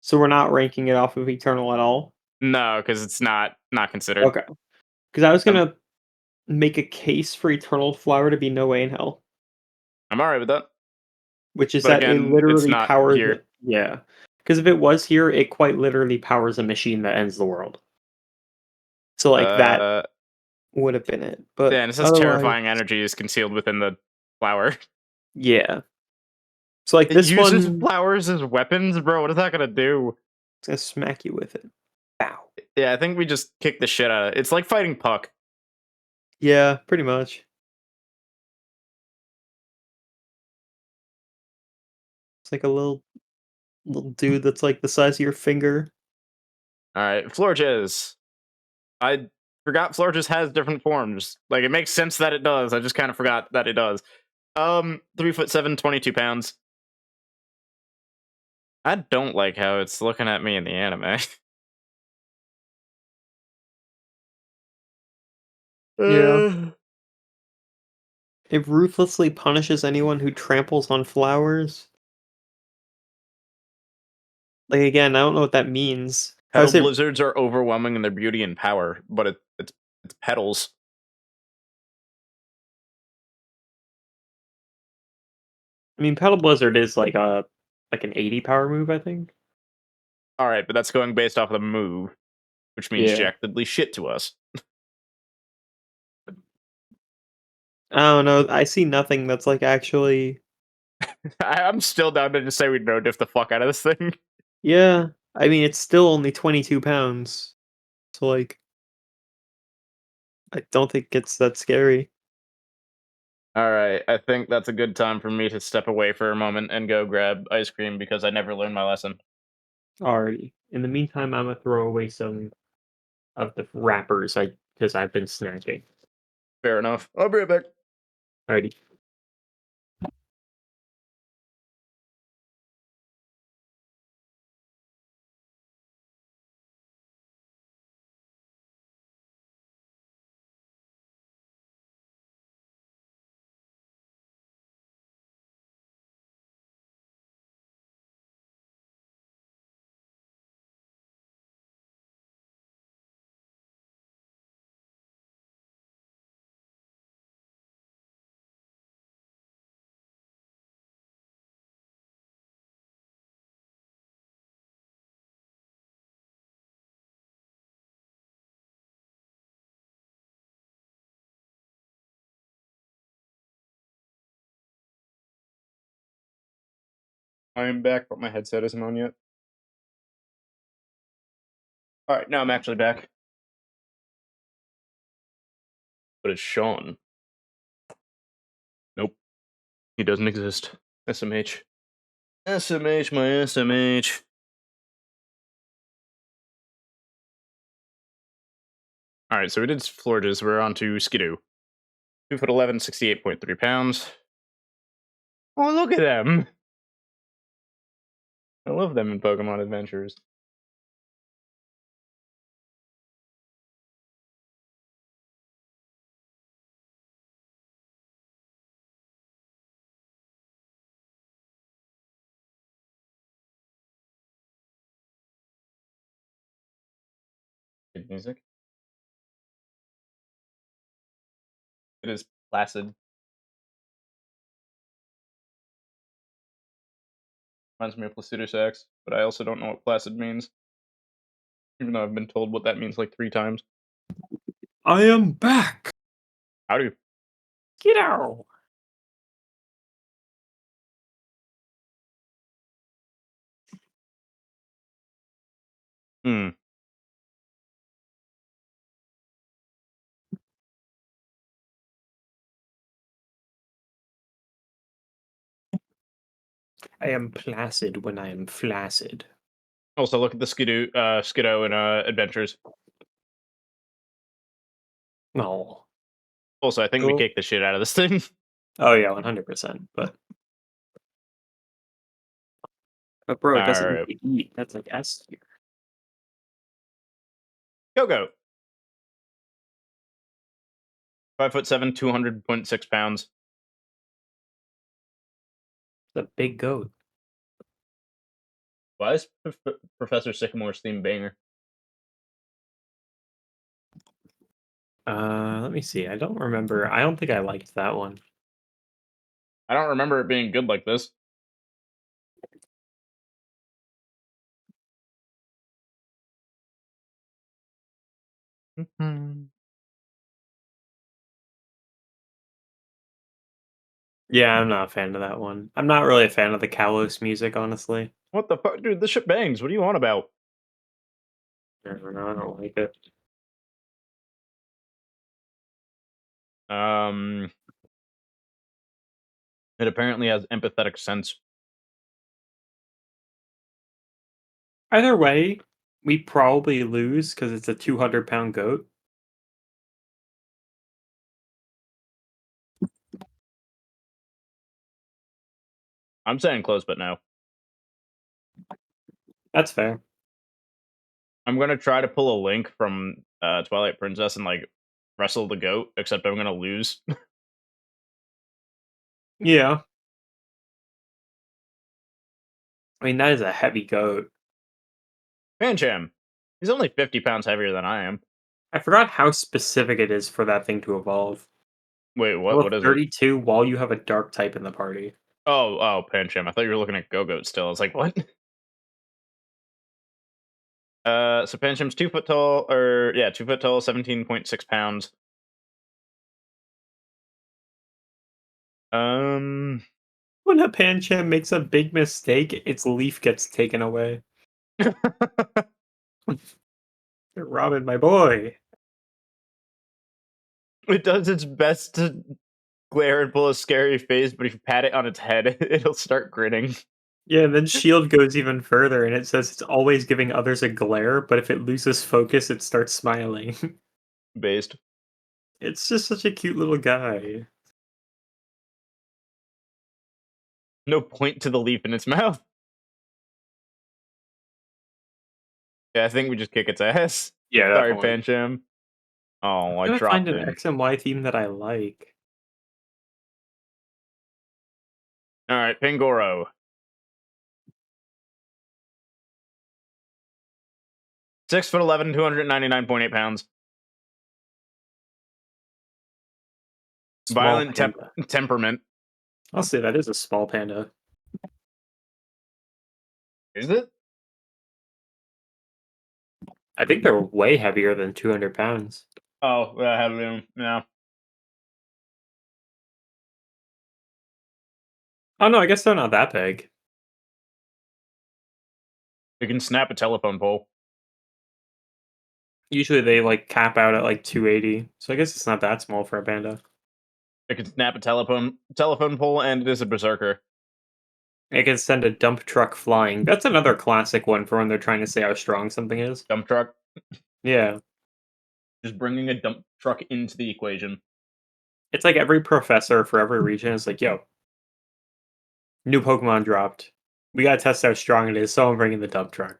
So we're not ranking it off of Eternal at all. No, because it's not considered. Okay. Because I was Um, gonna make a case for Eternal Flower to be No Way in Hell, I'm alright with that. which is But that it again, it's literally not powers here. it. Yeah. Because if it was here, it quite literally powers a machine that ends the world. So like that Uh, would have been it. yeah, But and it says otherwise, terrifying energy is concealed within the flower. yeah. So like It this uses one, flowers as weapons, bro. What is that gonna do? it's gonna smack you with it. Bow. Yeah, I think we just kicked the shit out of it. It's like fighting Puck. Yeah, pretty much. It's like a little dude that's like the size of your finger. All right, Florges. I forgot Florges has different forms. Like it makes sense that it does. I just kind of forgot that it does. 3'7", 22 pounds. I don't like how it's looking at me in the anime. Yeah. uh, It ruthlessly punishes anyone who tramples on flowers. Like again, I don't know what that means. How Petal is it? blizzards are overwhelming in their beauty and power, but it's petals. I mean, Petal Blizzard is like an 80 power move, I think. All right, but that's going based off of the move, which means Yeah. jackedly shit to us. I don't know. I see nothing that's like actually. I'm still down to just say we no diff the fuck out of this thing. Yeah. I mean, it's still only 22 pounds. So like, I don't think it's that scary. All right, I think that's a good time for me to step away for a moment and go grab ice cream because I never learned my lesson. Already. In the meantime, I'm gonna throw away some of the wrappers I because I've been snatching. Fair enough. I'll be right back. Alrighty. I am back, but my headset isn't on yet. All right, now I'm actually back. But it's Sean. Nope, he doesn't exist. SMH. SMH, my SMH. All right, so we did Florges. We're on to Skidoo. 2'11", 68.3 pounds. Oh, look at them. I love them in Pokemon Adventures. Good music. It is placid. Reminds me of Placidusax, but I also don't know what placid means. Even though I've been told what that means like 3 times. I am back. Howdy. Get out. Hmm. I am placid when I am flaccid. Also, look at the Skiddo in Adventures. No. Also, I think we Oh, kicked the shit out of this thing. oh yeah, 100%. But bro, it doesn't Alright. need to eat. That's like S tier. Go-Go. 5'7", 200.6 pounds. It's a big goat. Why is Professor Sycamore's theme banger? Let me see. I don't remember. I don't think I liked that one. I don't remember it being good like this. Yeah, I'm not a fan of that one. I'm not really a fan of the Kalos music, honestly. What the fuck? Dude, this shit bangs. What do you want about? I don't know. I don't like it. Um, it apparently has empathetic sense. Either way, we probably lose because it's a 200-pound goat. I'm saying close, but no. That's fair. I'm gonna try to pull a link from Twilight Princess and like wrestle the goat, except I'm gonna lose. Yeah. I mean, that is a heavy goat. Pancham. He's only 50 pounds heavier than I am. I forgot how specific it is for that thing to evolve. Wait, what? Level What is it? 32 while you have a dark type in the party. Oh, Pancham. I thought you were looking at Go-Goat still. I was like, what? So Pancham's 2 foot tall, or yeah, 2 foot tall, 17.6 pounds. Um, When a Pancham makes a big mistake, its leaf gets taken away. Robin, my boy. it does its best to glare and pull a scary face, but if you pat it on its head, it'll start grinning. Yeah, and then Shield goes even further and it says it's always giving others a glare, but if it loses focus, it starts smiling. Based. It's just such a cute little guy. No point to the leaf in its mouth. Yeah, I think we just kick its ass. Yeah, Sorry, definitely. Pancham. Oh, I I'm gonna find dropped an in. X and Y theme that I like. All right, Pangoro. 6'11", 299.8 pounds. Small Violent panda. temperament. I'll say that is a small panda. Is it? I think they're way heavier than 200 pounds. Oh, I have them. Yeah. Oh no, I guess they're not that big. You can snap a telephone pole. Usually they like cap out at like 280, so I guess it's not that small for a panda. It can snap a telephone pole, and it is a berserker. It can send a dump truck flying. That's another classic one for when they're trying to say how strong something is. Dump truck. Yeah. Just bringing a dump truck into the equation. It's like every professor for every region is like, yo, new Pokemon dropped. We gotta test how strong it is, so I'm bringing the dump truck.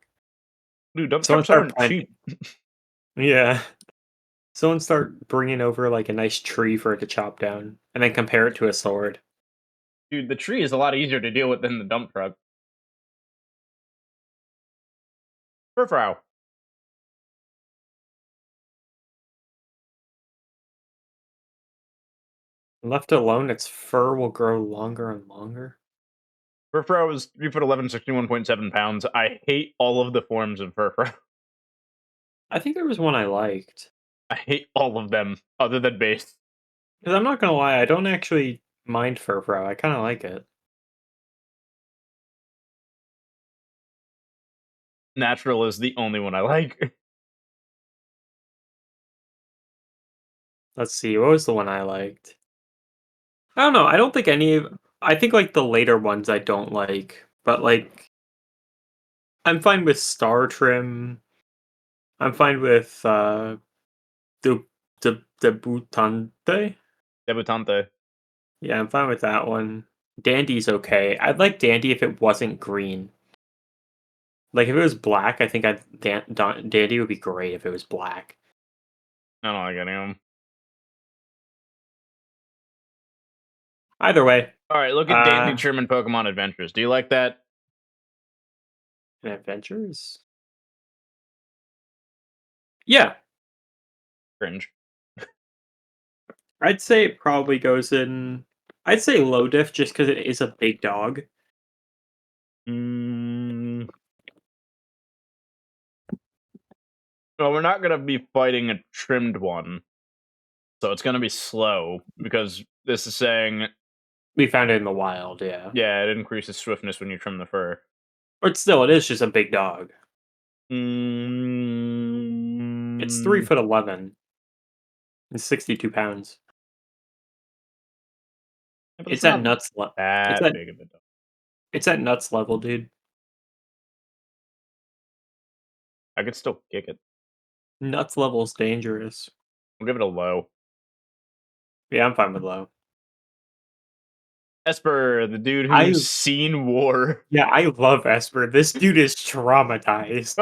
Dude, dump Someone trucks start aren't planting. cheap. Yeah. Someone start bringing over like a nice tree for it to chop down, and then compare it to a sword. Dude, the tree is a lot easier to deal with than the dump truck. Furfrou. Left alone, its fur will grow longer and longer. Furfrou is 3'11", 61.7 pounds. I hate all of the forms of Furfrou. I think there was one I liked. I hate all of them, other than base. Because I'm not gonna lie, I don't actually mind Furfrou. I kind of like it. Natural is the only one I like. Let's see, what was the one I liked? I don't know. I don't think any of. I think like the later ones I don't like, but like I'm fine with Star Trim. I'm fine with the Debutante. Debutante. Yeah, I'm fine with that one. Dandy's okay. I'd like Dandy if it wasn't green. Like if it was black, I think Dandy would be great if it was black. I don't like any of them. Either way, Alright, look at Dandy uh, Trim and Pokemon Adventures. Do you like that? adventures. Yeah, Cringe. I'd say it probably goes in. I'd say low diff just because it is a big dog. Mm, well, we're not gonna be fighting a trimmed one. So it's gonna be slow, because this is saying, We found it in the wild, yeah. yeah, it increases swiftness when you trim the fur. But still, it is just a big dog. It's Mm, 3'11" and 62 pounds. yeah, but it's It's at not nuts. It's that at big of a dog. it's at nuts level, dude. I could still kick it. Nuts level's dangerous. We'll give it a low. Yeah, I'm fine with low. Esper, the dude I who's seen war. Yeah, I love Esper. This dude is traumatized.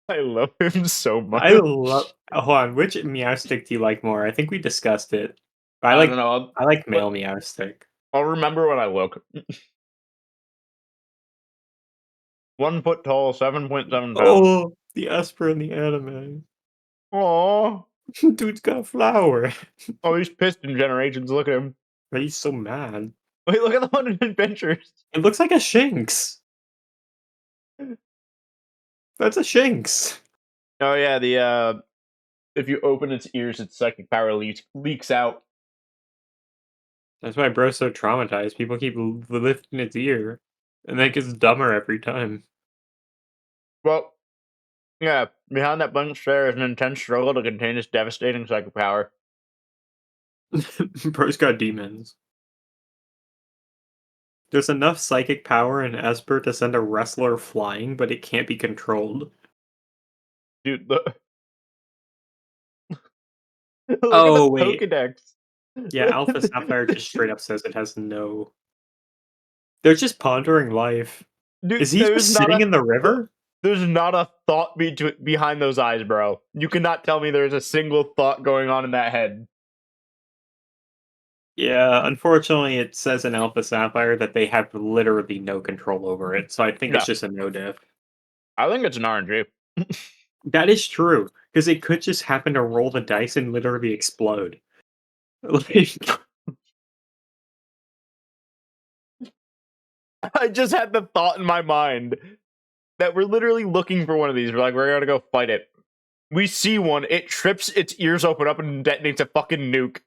I love him so I much. love. Hold on, which Meowstic do you like more? I think we discussed it. But I don't know. I like But male Meowstic. I'll remember when I look. 1 foot tall, 7.7 pounds. Oh, the Esper in the anime. Aww. Dude's got a flower. Oh, he's pissed in Generations. Look at him. He's so mad. Wait, look at the one in Adventures. It looks like a Shinx. That's a Shinx. Oh yeah, the if you open its ears, its psychic power leaks out. That's why bro's so traumatized. People keep lifting its ear, and then it gets dumber every time. Well, yeah, behind that blank stare is an intense struggle to contain its devastating psychic power. Bro's got demons. There's enough psychic power in Esper to send a wrestler flying, but it can't be controlled. Dude, look, look at the Oh, wait. Pokedex. Yeah, Alpha Sapphire just straight up says it has no. They're just pondering life. Dude, Is he just sitting in the river? there's not a thought behind those eyes, bro. You cannot tell me there's a single thought going on in that head. Yeah, unfortunately, it says in Alpha Sapphire that they have literally no control over it, so I think it's Yeah, just a no diff. I think it's an RNG. That is true, because it could just happen to roll the dice and literally explode. Like, I just had the thought in my mind that we're literally looking for one of these. We're like, we're gonna go fight it. We see one, it trips, its ears open up and detonates a fucking nuke.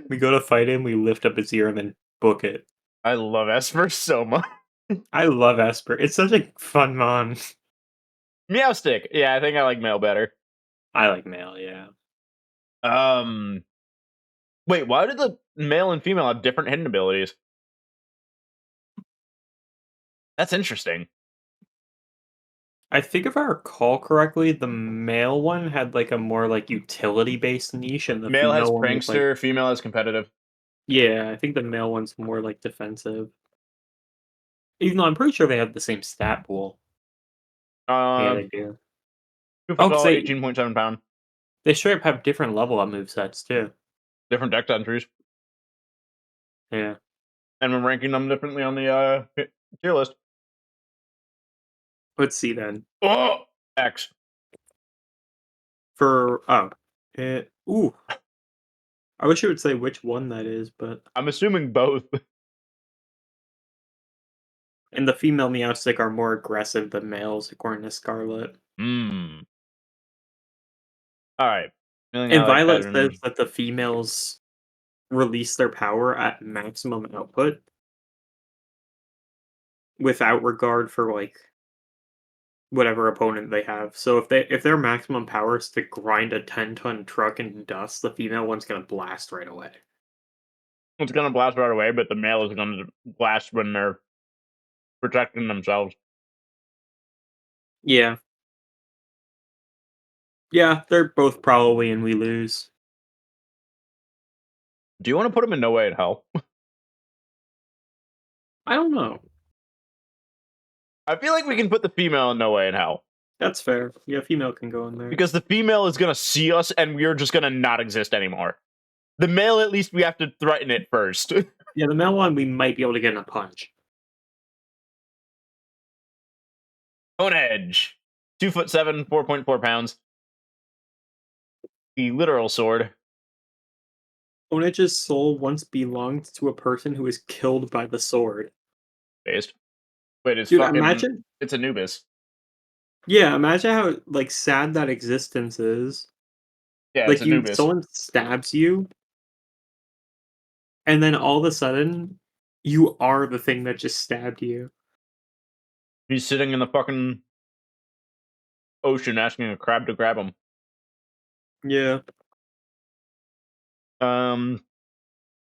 we go to fight him, we lift up his ear and then book it. I love Esper so much. I love Esper. It's such a fun mon. Meowstick. Yeah, I think I like male better. I like male, yeah. Um, Wait, why did the male and female have different hidden abilities? That's interesting. I think if I recall correctly, the male one had like a more like utility based niche, and the Male has female one was like, prankster, female has competitive. yeah, I think the male one's more like defensive. Even though I'm pretty sure they have the same stat pool. Yeah, Uh, they do. 2 foot Oh, because tall, they 18.7 pound. they straight up have different level up move sets too. Different deck entries, Yeah. and we're ranking them differently on the tier list. Let's see then. Oh, X. For ooh, I wish it would say which one that is, but I'm assuming both. and the female Meowstic are more aggressive than males, according to Scarlet. Hmm. All right. Feeling And ally Violet says pattern. that the females release their power at maximum output without regard for like whatever opponent they have. So if their maximum power is to grind a 10-ton truck in dust, the female one's gonna blast right away. It's gonna blast right away, but the male is gonna blast when they're protecting themselves. Yeah. Yeah, they're both probably and we lose. Do you want to put them in No Way in Hell? I don't know. I feel like we can put the female in No Way in Hell That's fair. Yeah, female can go in there. because the female is gonna see us, and we're just gonna not exist anymore. The male, at least, we have to threaten it first. Yeah, the male one we might be able to get in a punch. Bone Edge, 2'7", 4.4 pounds. The literal sword. Onedge's soul once belonged to a person who was killed by the sword. Based. Wait, it's Dude, fucking. imagine. It's Anubis. Yeah, imagine how like sad that existence is. Yeah, it's Like Anubis. someone stabs you, and then all of a sudden, you are the thing that just stabbed you. He's sitting in the fucking ocean asking a crab to grab him. Yeah, Um,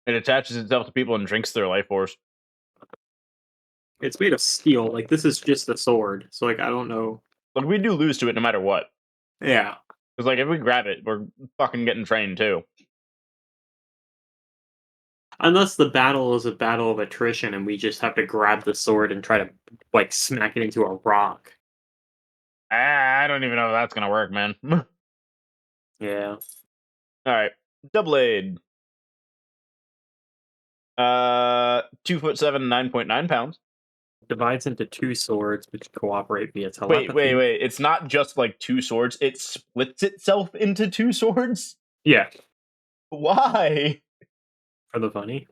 it attaches itself to people and drinks their life force. it's made of steel. Like this is just a sword. So like I don't know. Like, we do lose to it no matter what. Yeah, Because, like, if we grab it, we're fucking getting trained too. unless the battle is a battle of attrition, and we just have to grab the sword and try to like smack it into a rock. I don't even know if that's gonna work, man. All Yeah, right, Doublade. 2'7", 9.9 pounds. divides into two swords which cooperate via Wait, wait, telepathy. wait. It's not just like two swords. It splits itself into two swords. Yeah, Why? for the funny.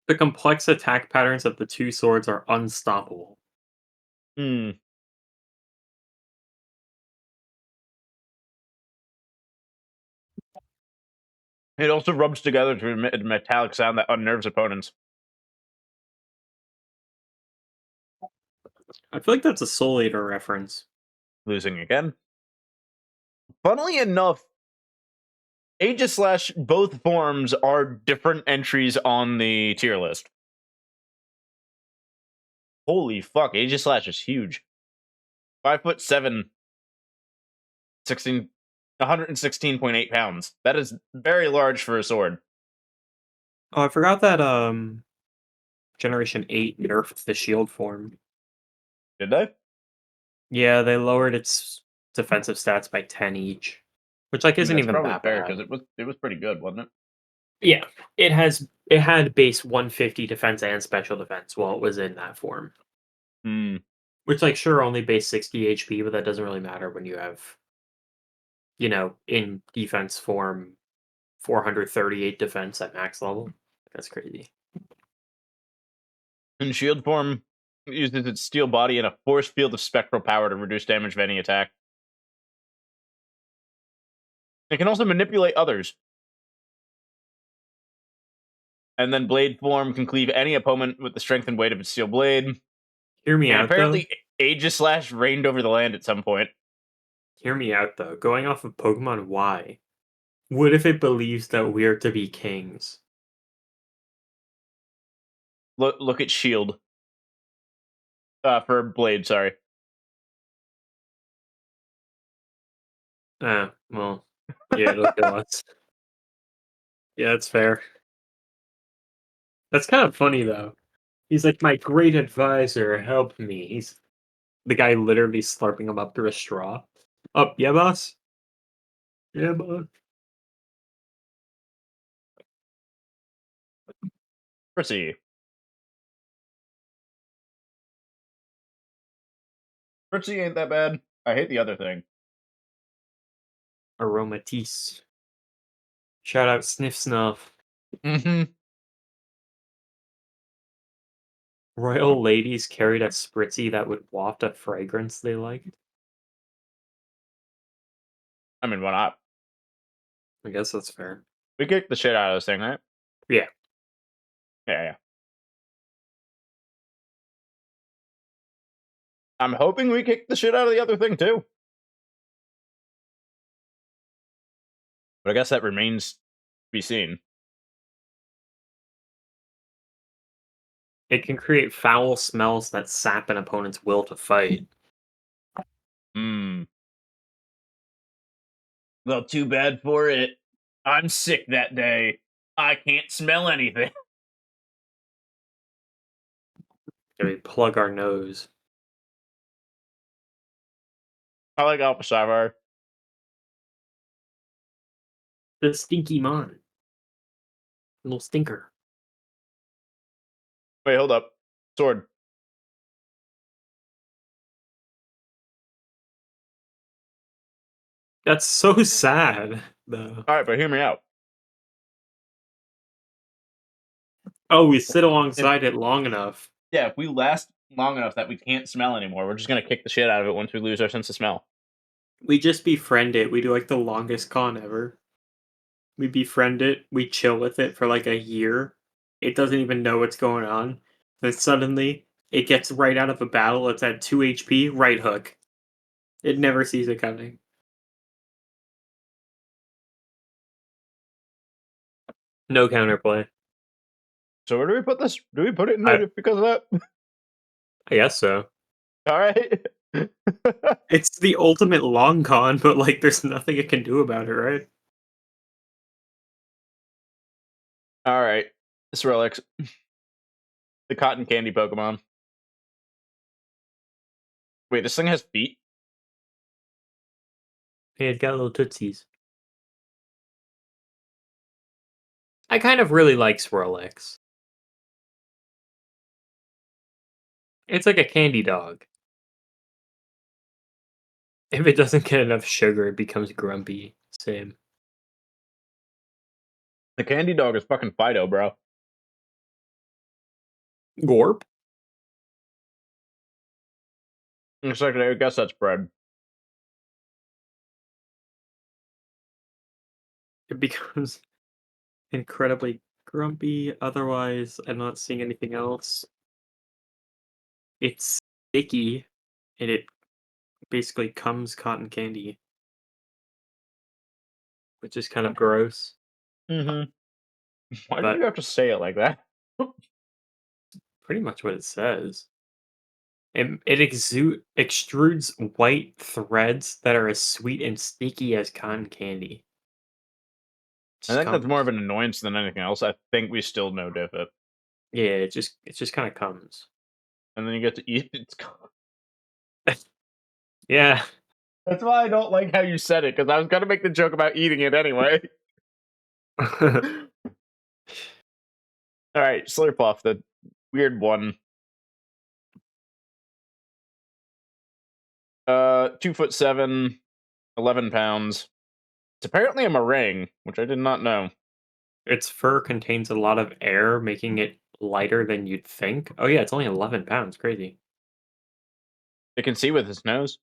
The complex attack patterns of the two swords are unstoppable. Hmm. It also rubs together to emit a metallic sound that unnerves opponents. I feel like that's a Soul Eater reference. Losing again. Funnily enough, Aegis / both forms are different entries on the tier list. Holy fuck, Aegis / is huge. 5'7", 116.8 pounds. That is very large for a sword. Oh, I forgot that Generation 8 nerfed the shield form. Did they? Yeah, they lowered its defensive stats by 10 each, which like I mean, isn't that's even probably that fair because bad. it was pretty good, wasn't it? Yeah, it had base 150 defense and special defense while it was in that form. Hmm. Which like sure only base 60 HP, but that doesn't really matter when you have in defense form 438 defense at max level. That's crazy. In shield form, it uses its steel body and a force field of spectral power to reduce damage of any attack. It can also manipulate others. And then blade form can cleave any opponent with the strength and weight of its steel blade. Hear me And out, though. apparently, Aegis reigned over the land at some point. Hear me out, though. Going off of Pokemon Y, what if it believes that we are to be kings? Look at Shield. For Blade, sorry. Well, yeah, it'll kill us. Yeah, that's fair. That's kind of funny, though. He's like, my great advisor helped me. He's the guy literally slurping him up through a straw. Up, yeah, boss? Yeah, boss. Percy. Percy ain't that bad. I hate the other thing. Aromatisse. Shout out Sniff Snuff. Mm-hmm. Royal ladies carried a spritzy that would waft a fragrance they liked. I mean, why not? I guess that's fair. We kicked the shit out of this thing, right? Yeah. Yeah. I'm hoping we kick the shit out of the other thing, too. But I guess that remains to be seen. It can create foul smells that sap an opponent's will to fight. Hmm. Well, too bad for it. I'm sick that day. I can't smell anything. Can we plug our nose? I like Alpha Sapphire. The stinky mon. Little stinker. Wait, hold up. Sword. That's so sad, though. All right, but hear me out. Oh, we sit If alongside it long enough. Yeah, if we last long enough that we can't smell anymore, we're just gonna kick the shit out of it once we lose our sense of smell. We just befriend it. We do like the longest con ever. We befriend it. We chill with it for like a year. It doesn't even know what's going on. Then suddenly, it gets right out of a battle. It's at 2 HP, right hook. It never sees it coming. No counterplay. So where do we put this? Do we put it in I, there because of that? I guess so. All right. It's the ultimate long con, but like there's nothing it can do about it, right? All right. This Relics. The cotton candy Pokemon. Wait, this thing has feet? Hey, it got little tootsies. I kind of really like Swirlix. It's like a candy dog. If it doesn't get enough sugar, it becomes grumpy. Same. The candy dog is fucking Fido, bro. Gorp? Looks like I guess that's bread. It becomes incredibly grumpy. Otherwise, I'm not seeing anything else. It's sticky, and it basically comes cotton candy, which is kind of gross. Mm-hmm. Why do But you have to say it like that? pretty much what it says. It extrudes white threads that are as sweet and sticky as cotton candy. I Just think that's more of comes. an annoyance than anything else. I think we still know diff it. Yeah, it just kind of comes. And then you get to eat it. Yeah. That's why I don't like how you said it, because I was gonna make the joke about eating it anyway. All right, Slurp the weird one. 2'7", 11 pounds. It's apparently a meringue, which I did not know. Its fur contains a lot of air, making it lighter than you'd think. Oh yeah, it's only 11 pounds. Crazy. It can see with its nose.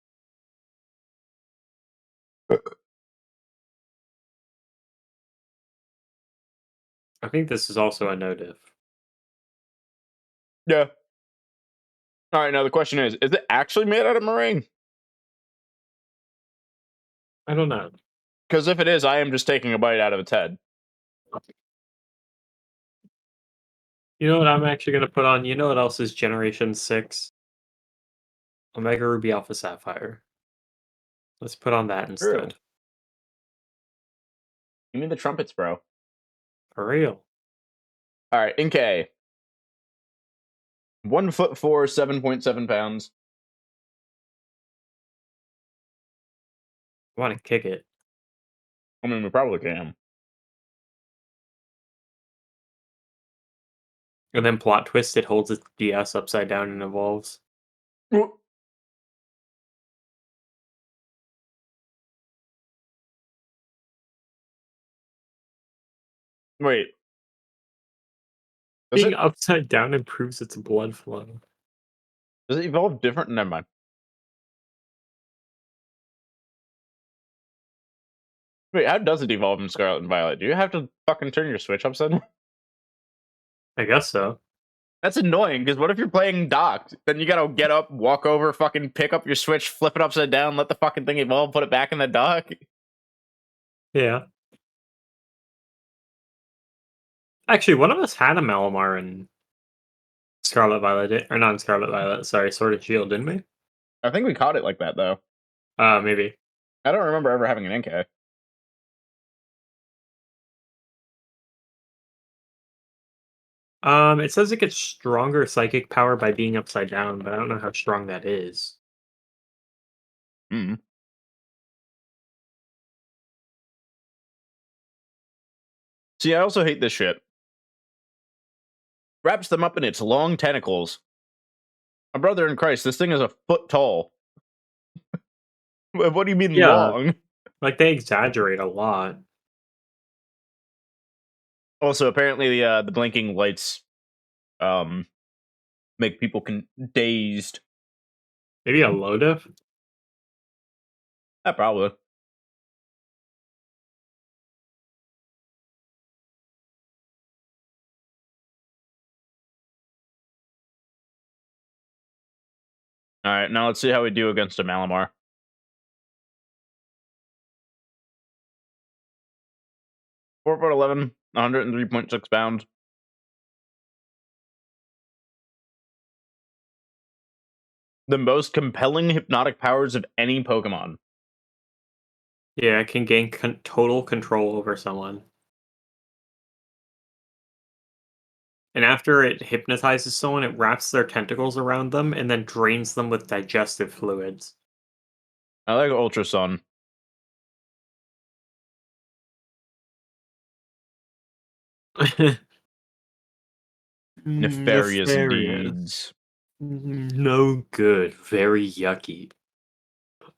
I think this is also a no diff. Yeah. All right, now the question is it actually made out of meringue? I don't know. Because if it is, I am just taking a bite out of its head. You know what I'm actually gonna put on? You know what else is Generation 6? Omega Ruby Alpha Sapphire. Let's put on that True. instead. Give me the trumpets, bro. For real. All right, in K. 1'4", 7.7 pounds. I want to kick it. I mean, we probably can. And then plot twist, it holds its DS upside down and evolves. Wait, does Being it? upside down improves its blood flow. Does it evolve different? Never mind. Wait, how does it evolve in Scarlet and Violet? Do you have to fucking turn your Switch upside down? I guess so. That's annoying, because what if you're playing docked? Then you gotta get up, walk over, fucking pick up your Switch, flip it upside down, let the fucking thing evolve, put it back in the dock. Yeah. Actually, one of us had a Malamar in Scarlet Violet, or not in Scarlet Violet, sorry, Sword and Shield, didn't we? I think we caught it like that, though. Maybe. I don't remember ever having an NK. It says it gets stronger psychic power by being upside down, but I don't know how strong that is. Mm. See, I also hate this shit. Wraps them up in its long tentacles. My brother in Christ, this thing is a foot tall. What do you mean Yeah, long? like they exaggerate a lot. Also, apparently the blinking lights um make people dazed. Maybe a low diff? Yeah, probably. All right, now let's see how we do against a Malamar. 4'11", 103.6 pounds. The most compelling hypnotic powers of any Pokemon. Yeah, it can gain total control over someone. And after it hypnotizes someone, it wraps their tentacles around them and then drains them with digestive fluids. I like Ultra Sun. Nefarious Nefarious. deeds. No good. Very yucky.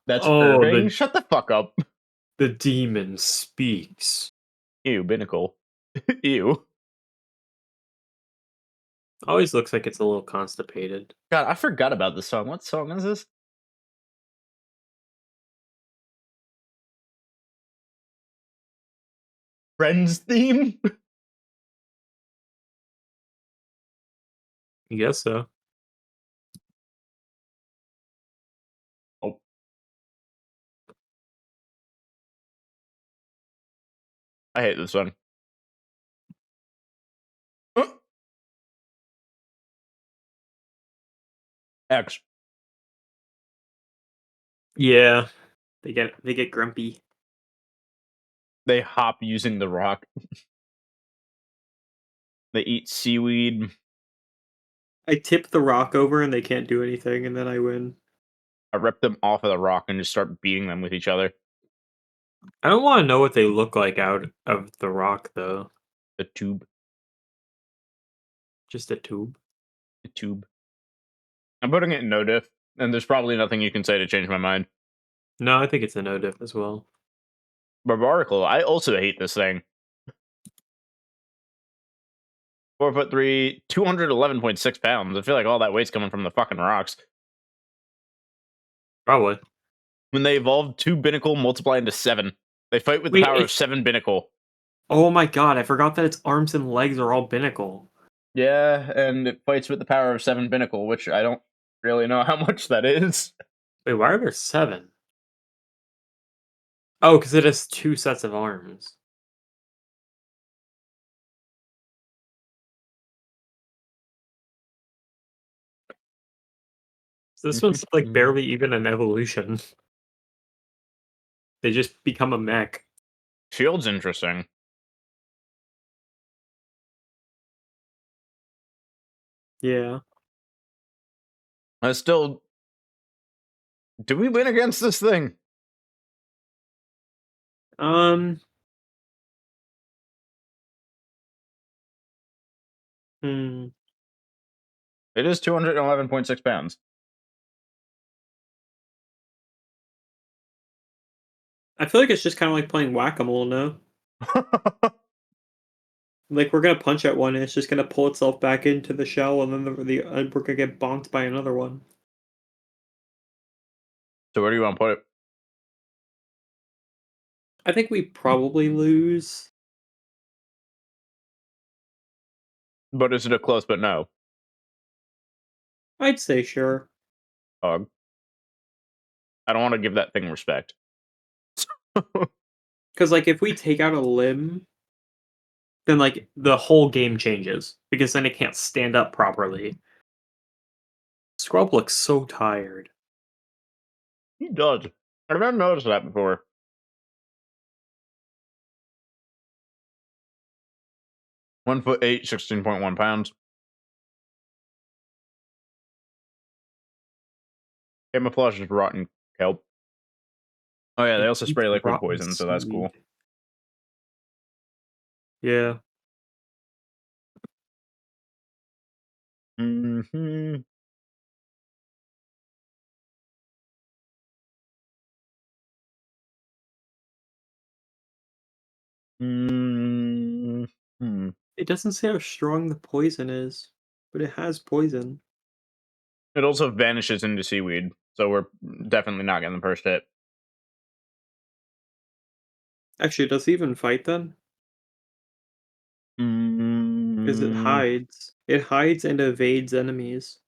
That's Oh, Irving? Shut the fuck up. the demon speaks. Ew, Binnacle. Ew. Always looks like it's a little constipated. God, I forgot about this song. What song is this? Friends theme? I guess so. Oh, I hate this song. X. Yeah, they get grumpy. They hop using the rock. They eat seaweed. I tip the rock over and they can't do anything, and then I win. I rip them off of the rock and just start beating them with each other. I don't want to know what they look like out of the rock, though. The tube. Just a tube. The tube. I'm putting it in no diff, and there's probably nothing you can say to change my mind. No, I think it's a no diff as well. Barbarical. I also hate this thing. 4'3", 211.6 pounds. I feel like all that weight's coming from the fucking rocks. Probably. When they evolve 2 Binnacle multiply into 7. They fight with the Wait, power of 7 Binnacle. Oh my god, I forgot that its arms and legs are all binnacle. Yeah, and it fights with the power of 7 Binnacle, which I don't really know how much that is. Wait, why are there 7? Oh, because it has 2 sets of arms. So this one's, like, barely even an evolution. They just become a mech. Shield's interesting. Yeah. I still. Do we win against this thing? Um, hmm. It is 211.6 pounds. I feel like it's just kinda like playing whack-a-mole, no? Like, we're gonna punch at one, and it's just gonna pull itself back into the shell, and then we're gonna get bonked by another one. So where do you want to put it? I think we probably lose. But is it a close but no? I'd say sure. Dog. I don't want to give that thing respect. Because like, if we take out a limb, then, like, the whole game changes, because then it can't stand up properly. Scrub looks so tired. He does. I've never noticed that before. 1'8", 16.1 pounds. Camouflage is rotten kelp. Oh yeah, they It also eats spray liquid rotten poison, so that's cool. seaweed. Yeah. Hmm. Hmm. It doesn't say how strong the poison is, but it has poison. It also vanishes into seaweed, so we're definitely not getting the first hit. Actually, does it even fight then? Because it Mm, hides. It hides and evades enemies.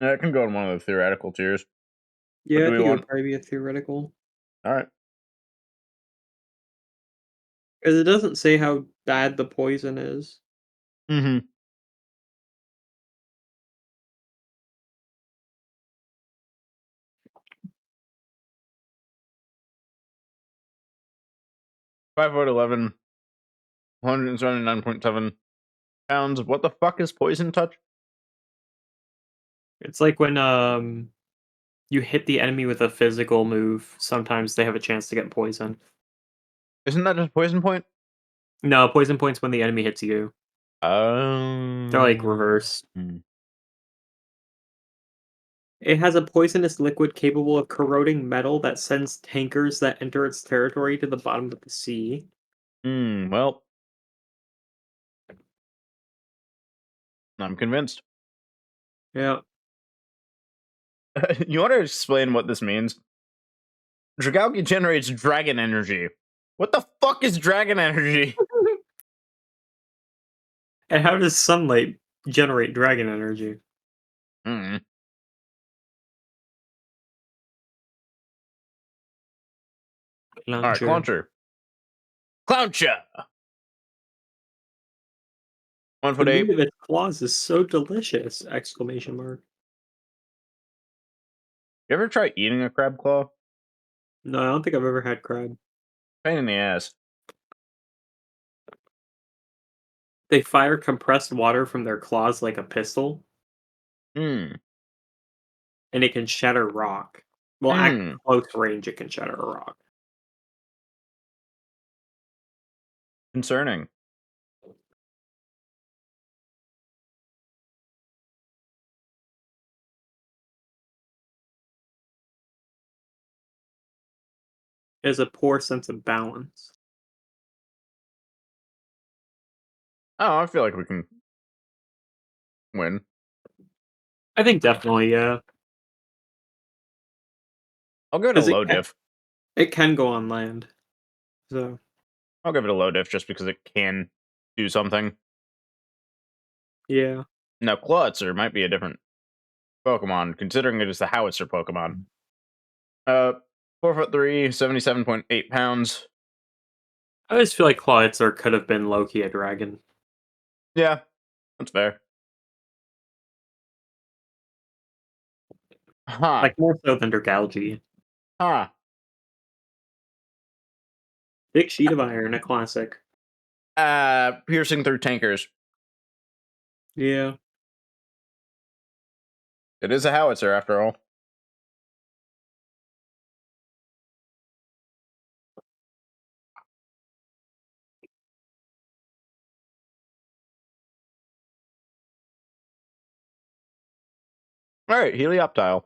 yeah, it can go in one of the theoretical tiers. What Yeah, do I we think it want? would probably be a theoretical. All right. Because it doesn't say how bad the poison is. Mm-hmm. 5'11", 179.7 pounds. What the fuck is poison touch? It's like when you hit the enemy with a physical move, sometimes they have a chance to get poisoned. Isn't that just poison point? No, poison points when the enemy hits you. They're like reversed. Hmm. It has a poisonous liquid capable of corroding metal that sends tankers that enter its territory to the bottom of the sea. Well, I'm convinced. Yeah. You want to explain what this means? Dragalge generates dragon energy. What the fuck is dragon energy? And how does sunlight generate dragon energy? Hmm. All right, Launcher. Clauncher. Clowncha! One The foot meat eight. of its claws is so delicious! Exclamation mark. You ever try eating a crab claw? No, I don't think I've ever had crab. Pain in the ass. They fire compressed water from their claws like a pistol, Hmm. and it can shatter rock. Well, at Hmm. close range, it can shatter a rock. Concerning. It has a poor sense of balance. Oh, I feel like we can win. I think definitely, yeah. I'll give it a 'Cause low diff. it can go on land, so I'll give it a low diff just because it can do something. yeah. Now, Clawitzer might be a different Pokemon, considering it is the Howitzer Pokemon. 4'3", 77.8 pounds. I always feel like Clawitzer could have been low-key a dragon. Yeah, that's fair. Huh. Like, more so than Dragalge. Huh. Big Sheet of Iron, a classic. Piercing through tankers. Yeah. It is a howitzer after all. All right, Helioptile.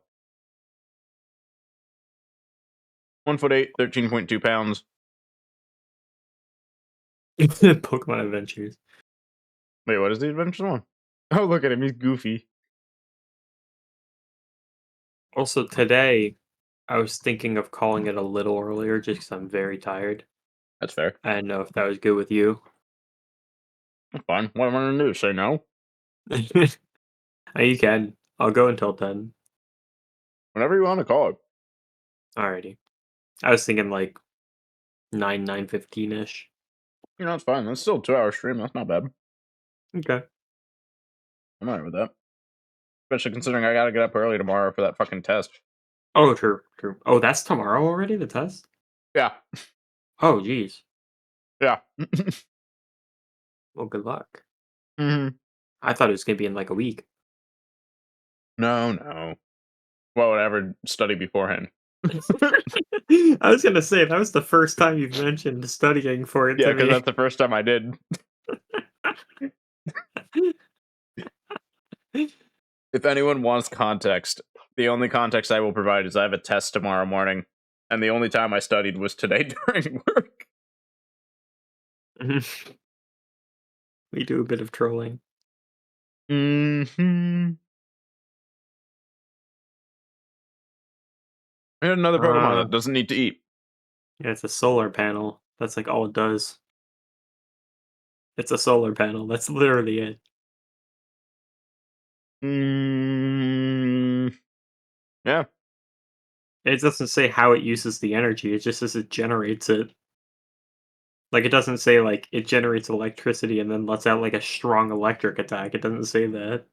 1'8", 13.2 pounds. Pokemon Adventures. Wait, what is the adventure one? Oh, look at him. He's goofy. Also, today, I was thinking of calling it a little earlier just because I'm very tired. That's fair. I didn't know if that was good with you. That's fine. What am I going to do? Say no? You can. I'll go until 10. Whatever you want to call it. Alrighty. I was thinking like 9:15-ish. You know, it's fine. That's still a 2-hour stream. That's not bad. Okay. I'm all right with that. Especially considering I got to get up early tomorrow for that fucking test. Oh, true, true. Oh, that's tomorrow already, the test? Yeah. Oh, geez. Yeah. Well, good luck. hmm I thought it was gonna be in like a week. No, no. Well, whatever. Study beforehand. I was gonna say that was the first time you've mentioned studying for it Yeah, to because me. that's the first time I did. If anyone wants context, the only context I will provide is I have a test tomorrow morning, and the only time I studied was today during work. We do a bit of trolling. hmm I had another Pokemon Uh, that doesn't need to eat. yeah, it's a solar panel. That's like all it does. It's a solar panel. That's literally it. Mm, yeah. It doesn't say how it uses the energy. It just says it generates it. Like it doesn't say like it generates electricity and then lets out like a strong electric attack. It doesn't say that.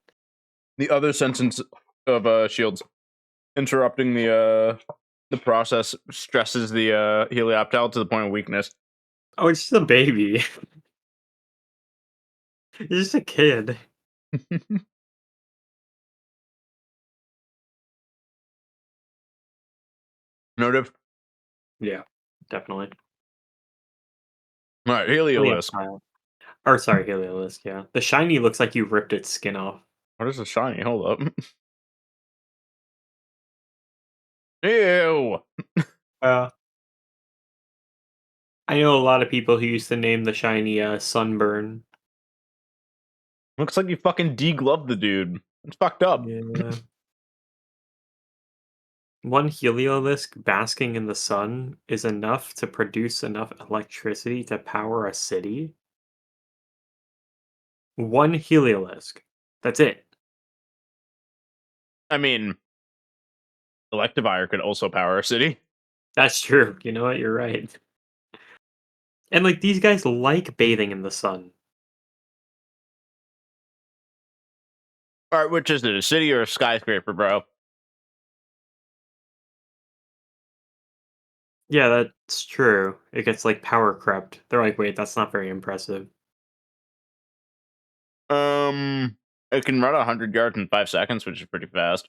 The other sentence of shields interrupting the process stresses the Helioptile to the point of weakness. Oh, it's just a baby. It's just a kid. Notive. Yeah, definitely. All right, Heliolisk. Helioptile. Or sorry, Heliolisk, yeah. The shiny looks like you ripped its skin off. What is a shiny? Hold up. Ew. Uh, I know a lot of people who used to name the shiny Sunburn. Looks like you fucking degloved the dude. It's fucked up. Yeah. One Heliolisk basking in the sun is enough to produce enough electricity to power a city. One Heliolisk. That's it. I mean, Electivire could also power a city. That's true. You know what? You're right. And like these guys like bathing in the sun. All right, which is it? A city or a skyscraper, bro? Yeah, that's true. It gets like power crept. They're like, wait, that's not very impressive. It can run 100 yards in 5 seconds, which is pretty fast.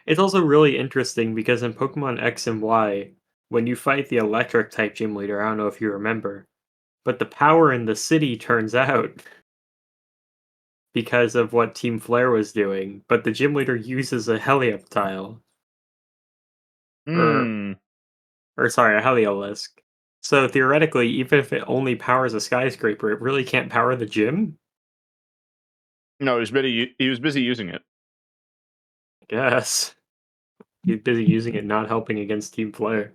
It's also really interesting because in Pokemon X and Y, when you fight the electric type gym leader, I don't know if you remember, but the power in the city turns out because of what Team Flare was doing, but the gym leader uses a Helioptile. Or Hmm. or sorry, a Heliolisk. So theoretically, even if it only powers a skyscraper, it really can't power the gym? No, he was busy using it. I guess. He's busy using it, not helping against team player.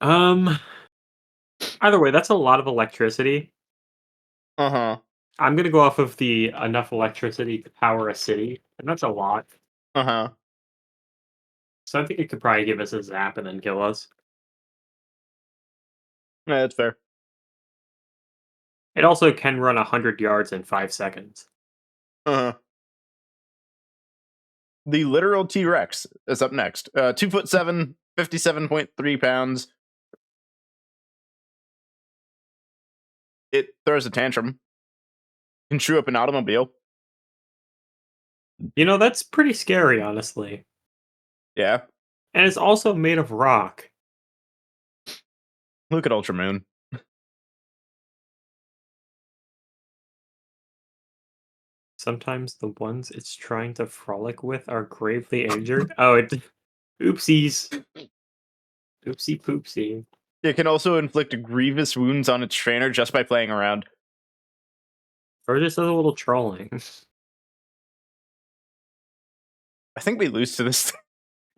Um, Either way, that's a lot of electricity. Uh-huh. I'm gonna go off of the enough electricity to power a city, and that's a lot. Uh-huh. So I think it could probably give us a zap and then kill us. Yeah, that's fair. It also can run 100 yards in 5 seconds. Uh-huh. The literal T-Rex is up next. 2'7", 57.3 pounds. It throws a tantrum. Can chew up an automobile. You know, that's pretty scary, honestly. Yeah. And it's also made of rock. Look at Ultramoon. Sometimes the ones it's trying to frolic with are gravely injured. Oh, it. Oopsies. Oopsie poopsie. It can also inflict grievous wounds on its trainer just by playing around. Or just does a little trolling. I think we lose to this.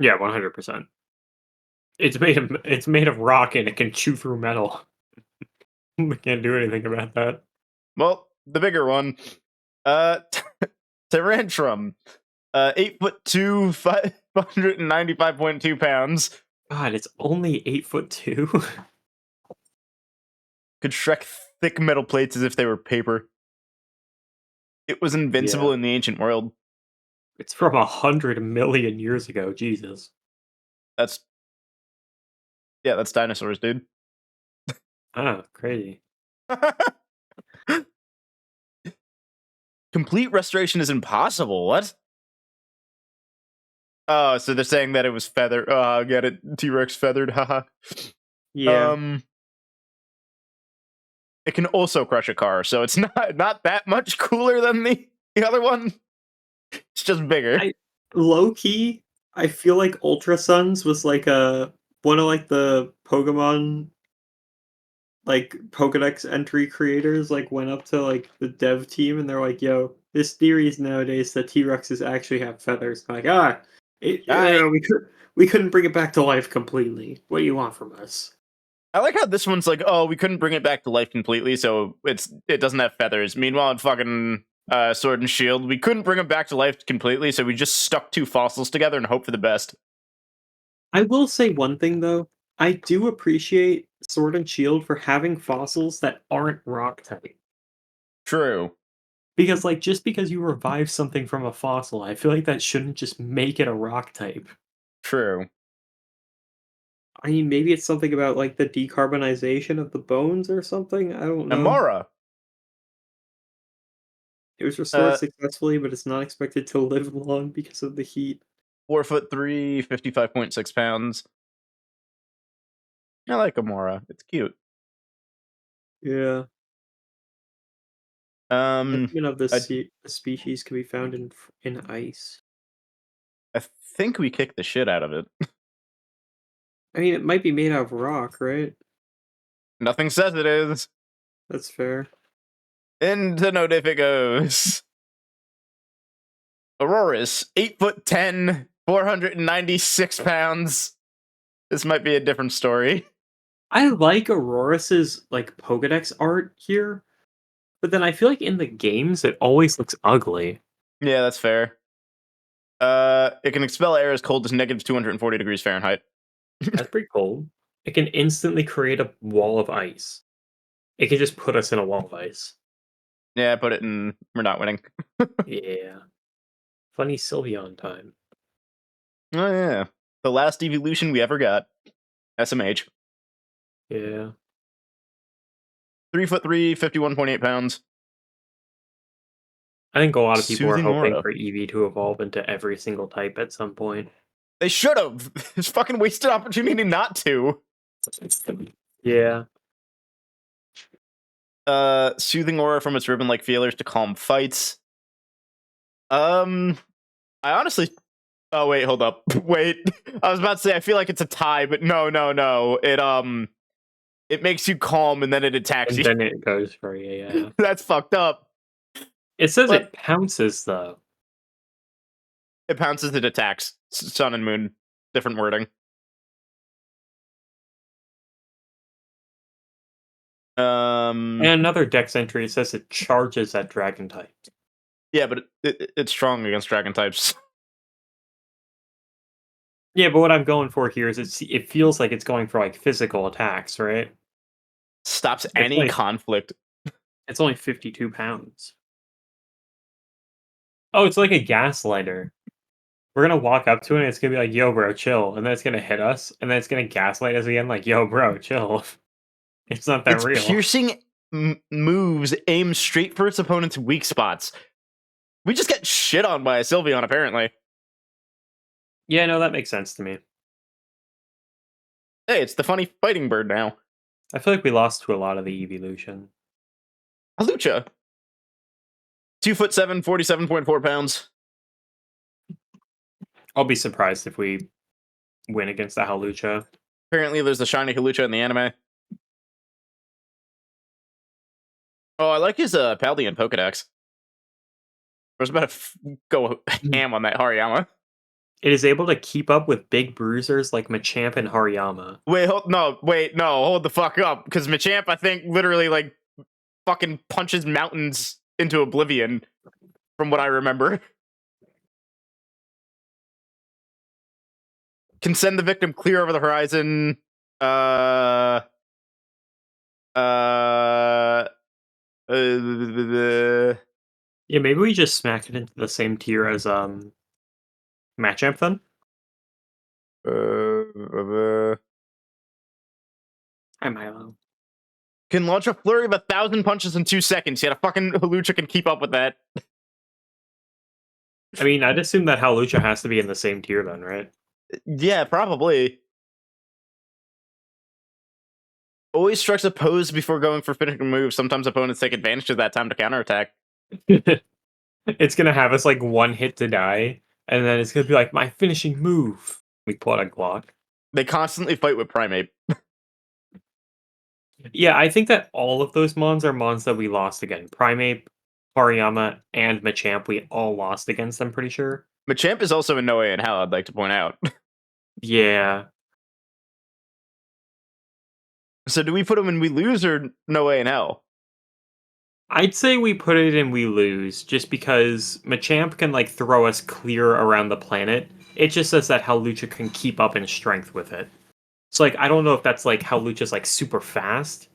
Yeah, 100%. It's made of rock and it can chew through metal. We can't do anything about that. Well, the bigger one. Uh, Tyrantrum. 8'2", 595.2 pounds. God, it's only 8'2". Could shrek thick metal plates as if they were paper. It was invincible Yeah. in the ancient world. It's from 100 million years ago. Jesus. That's that's dinosaurs, dude. Ah, crazy. Complete restoration is impossible. What? Oh, so they're saying that it was feathered. Oh, get it? T-Rex feathered. Haha. Yeah. It can also crush a car, so it's not that much cooler than the other one. It's just bigger. Low key, I feel like Ultra Suns was like a one of like the Pokemon like Pokedex entry creators like went up to like the dev team and they're like, "Yo, this theory is nowadays that T-Rexes actually have feathers." Like, I we couldn't bring it back to life completely. What do you want from us? I like how this one's like, oh, we couldn't bring it back to life completely, so it doesn't have feathers. Meanwhile, in fucking Sword and Shield, we couldn't bring it back to life completely, so we just stuck two fossils together and hope for the best. I will say one thing though. I do appreciate Sword and Shield for having fossils that aren't rock type. True. Because like just because you revive something from a fossil, I feel like that shouldn't just make it a rock type. True. I mean, maybe it's something about like the decarbonization of the bones or something. I don't know. Amora. It was restored Uh, successfully, but it's not expected to live long because of the heat. 4'3", 55.6 pounds. I like Amora. It's cute. Yeah. Um, Specimen of this I species can be found in ice. I think we kicked the shit out of it. I mean, it might be made out of rock, right? Nothing says it is. That's fair. Into note if it goes. Aurora's 8'10", 496 pounds. This might be a different story. I like Auroras's like Pokedex art here, but then I feel like in the games it always looks ugly. Yeah, that's fair. It can expel air as cold as negative 240 degrees Fahrenheit. That's pretty cool. It can instantly create a wall of ice. It can just put us in a wall of ice. Yeah, put it in. We're not winning. Yeah. Funny Sylveon time. Oh yeah, the last evolution we ever got. SMH. Yeah. 3'3", 51.8 pounds. I think a lot of people are Soothing hoping aura. for Eevee to evolve into every single type at some point. They should have. It's fucking wasted opportunity not to. Yeah. Soothing aura from its ribbon-like feelers to calm fights. I honestly. Oh wait, hold up. Wait, I was about to say I feel like it's a tie, but no. It makes you calm and then it attacks And you. then it goes for you, yeah. That's fucked up. It says But it pounces though. It pounces, it attacks. Sun and moon. Different wording. And another dex entry says it charges at dragon type. Yeah, but it's strong against dragon types. Yeah, but what I'm going for here is it feels like it's going for like physical attacks, right? Stops It's any only conflict. it's only 52 pounds. Oh, it's like a gaslighter. We're gonna walk up to it and it's gonna be like, yo, bro, chill. And then it's gonna hit us, and then it's gonna gaslight us again, like, yo, bro, chill. It's not that Its real. piercing moves aim straight for its opponent's weak spots. We just get shit on by a Sylveon, apparently. Yeah, no, that makes sense to me. Hey, it's the funny fighting bird now. I feel like we lost to a lot of the evolution. Halucha. 2'7", 47.4 pounds. I'll be surprised if we win against the Halucha. Apparently, there's a shiny Halucha in the anime. Oh, I like his Paldean Pokedex. I was about to go ham on that Hariyama. It is able to keep up with big bruisers like Machamp and Hariyama. Wait, hold the fuck up. Because Machamp, I think, literally, like, fucking punches mountains into oblivion, from what I remember. Can send the victim clear over the horizon. Uh, Yeah, maybe we just smack it into the same tier as Machamp then? Hi, Milo. Can launch a flurry of 1,000 punches in 2 seconds, yet a fucking Halucha can keep up with that. I mean, I'd assume that Halucha has to be in the same tier then, right? Yeah, probably. Always strikes a pose before going for finishing moves. Sometimes opponents take advantage of that time to counterattack. It's gonna have us like one hit to die, and then it's gonna be like my finishing move. We pull out a Glock. They constantly fight with Primate. Yeah, I think that all of those mons are mons that we lost again. Primate, Hariyama, and Machamp, we all lost against, I'm pretty sure. Machamp is also in No Way in Hell, I'd like to point out. Yeah. So do we put him in We Lose or No Way in Hell? I'd say we put it in we lose, just because Machamp can like throw us clear around the planet. It just says that Hawlucha can keep up in strength with it. So like I don't know if that's like Hawlucha's like super fast.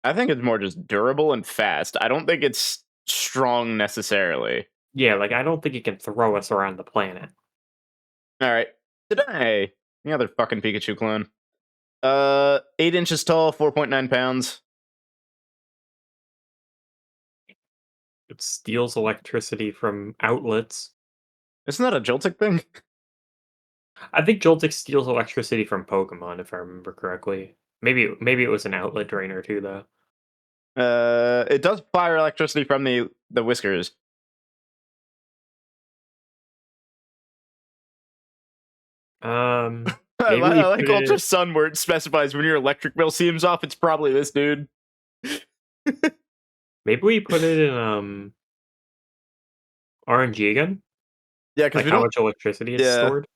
I think it's more just durable and fast. I don't think it's strong necessarily. Yeah, like I don't think it can throw us around the planet. All right. Today, the other fucking Pikachu clone. 8 inches tall, 4.9 pounds. It steals electricity from outlets. Isn't that a Joltik thing? I think Joltik steals electricity from Pokemon, if I remember correctly. Maybe it was an outlet drainer too, though. It does fire electricity from the whiskers. Maybe we I put like Ultra it. Sun where it specifies when your electric bill seems off, it's probably this dude. Maybe we put it in RNG again, Yeah, because like we how don't. much electricity is Yeah, stored.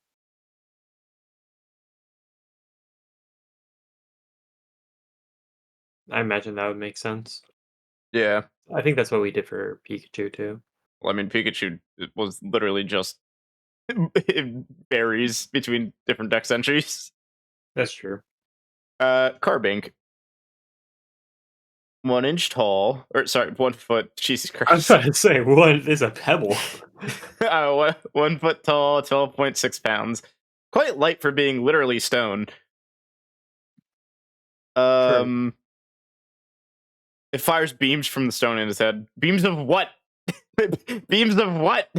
I imagine that would make sense. yeah. I think that's what we did for Pikachu too. Well, I mean, Pikachu was literally just berries between different deck entries. That's true. Carbink. 1 inch tall, or sorry, 1 foot. Jesus I was Christ. about to say, what is a pebble? 1 foot tall, 12.6 pounds. Quite light for being literally stone. True. It fires beams from the stone in his head. Beams of what? Beams of what?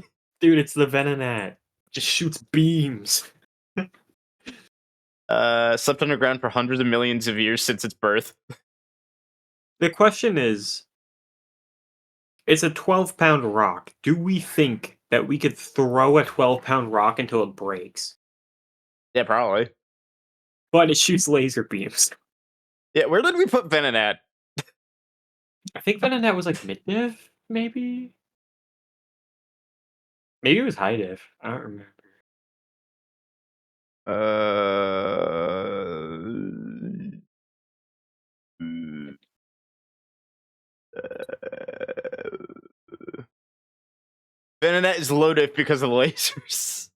Dude, it's the Venonat. Just shoots beams. Slept underground for hundreds of millions of years since its birth. The question is, it's a 12-pound rock. Do we think that we could throw a 12-pound rock until it breaks? Yeah, probably. But it shoots laser beams. Yeah, where did we put Venonat? I think Venonat was like mid-div, maybe? Maybe it was high diff. I don't remember. Venonat is low diff because of lasers.